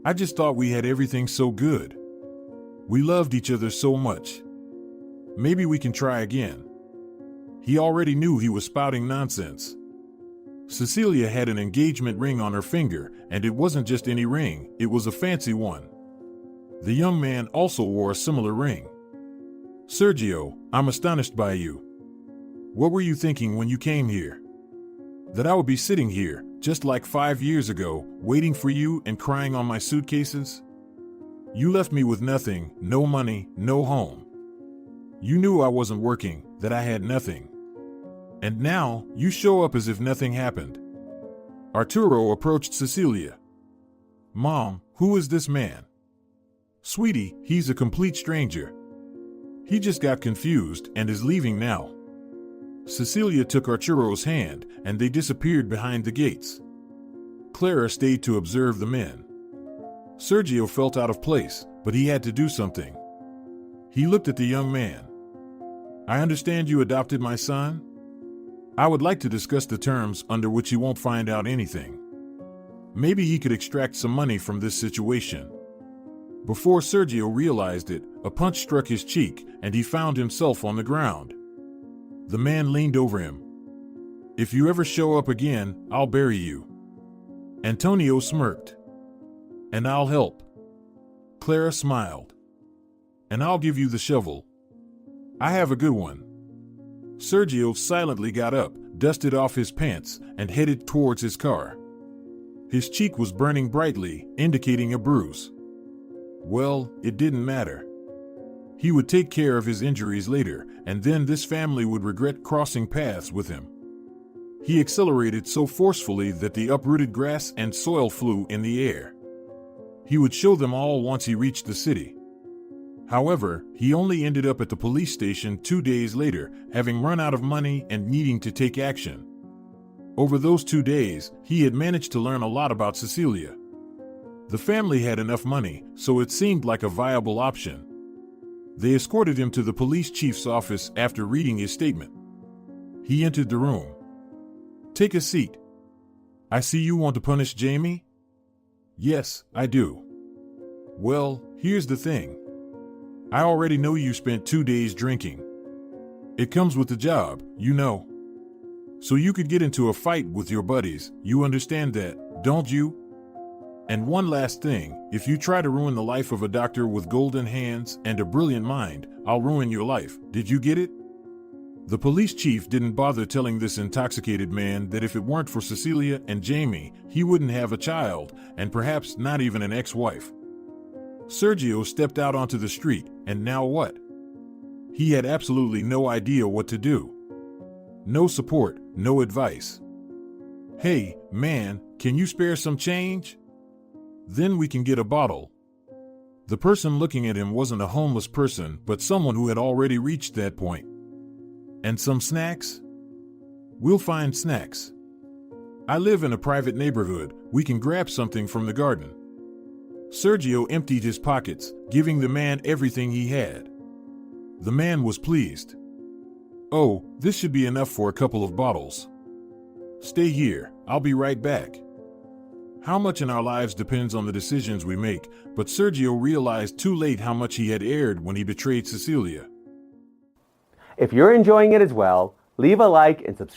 I just thought we had everything so good. We loved each other so much. Maybe we can try again. He already knew he was spouting nonsense. Cecilia had an engagement ring on her finger, and it wasn't just any ring, it was a fancy one. The young man also wore a similar ring. Sergio, I'm astonished by you. What were you thinking when you came here? That I would be sitting here, just like 5 years ago, waiting for you and crying on my suitcases? You left me with nothing, no money, no home. You knew I wasn't working, that I had nothing. And now, you show up as if nothing happened. Arturo approached Cecilia. Mom, who is this man? Sweetie, he's a complete stranger. He just got confused and is leaving now. Cecilia took Arturo's hand, and they disappeared behind the gates. Clara stayed to observe the men. Sergio felt out of place, but he had to do something. He looked at the young man. I understand you adopted my son? I would like to discuss the terms under which he won't find out anything. Maybe he could extract some money from this situation. Before Sergio realized it, a punch struck his cheek, and he found himself on the ground. The man leaned over him. If you ever show up again, I'll bury you. Antonio smirked. And I'll help. Clara smiled. And I'll give you the shovel. I have a good one. Sergio silently got up, dusted off his pants, and headed towards his car. His cheek was burning brightly, indicating a bruise. Well, it didn't matter. He would take care of his injuries later, and then this family would regret crossing paths with him. He accelerated so forcefully that the uprooted grass and soil flew in the air. He would show them all once he reached the city. However, he only ended up at the police station 2 days later, having run out of money and needing to take action. Over those 2 days, he had managed to learn a lot about Cecilia. The family had enough money, so it seemed like a viable option. They escorted him to the police chief's office after reading his statement. He entered the room. Take a seat. I see you want to punish Jamie? Yes, I do. Well, here's the thing. I already know you spent 2 days drinking. It comes with the job, you know. So you could get into a fight with your buddies, you understand that, don't you? And one last thing, if you try to ruin the life of a doctor with golden hands and a brilliant mind, I'll ruin your life. Did you get it? The police chief didn't bother telling this intoxicated man that if it weren't for Cecilia and Jamie, he wouldn't have a child, and perhaps not even an ex-wife. Sergio stepped out onto the street, and now what? He had absolutely no idea what to do. No support, no advice. Hey, man, can you spare some change? Then we can get a bottle. The person looking at him wasn't a homeless person, but someone who had already reached that point. And some snacks? We'll find snacks. I live in a private neighborhood, we can grab something from the garden. Sergio emptied his pockets, giving the man everything he had. The man was pleased. Oh, this should be enough for a couple of bottles. Stay here, I'll be right back. How much in our lives depends on the decisions we make, but Sergio realized too late how much he had erred when he betrayed Cecilia. If you're enjoying it as well, leave a like and subscribe.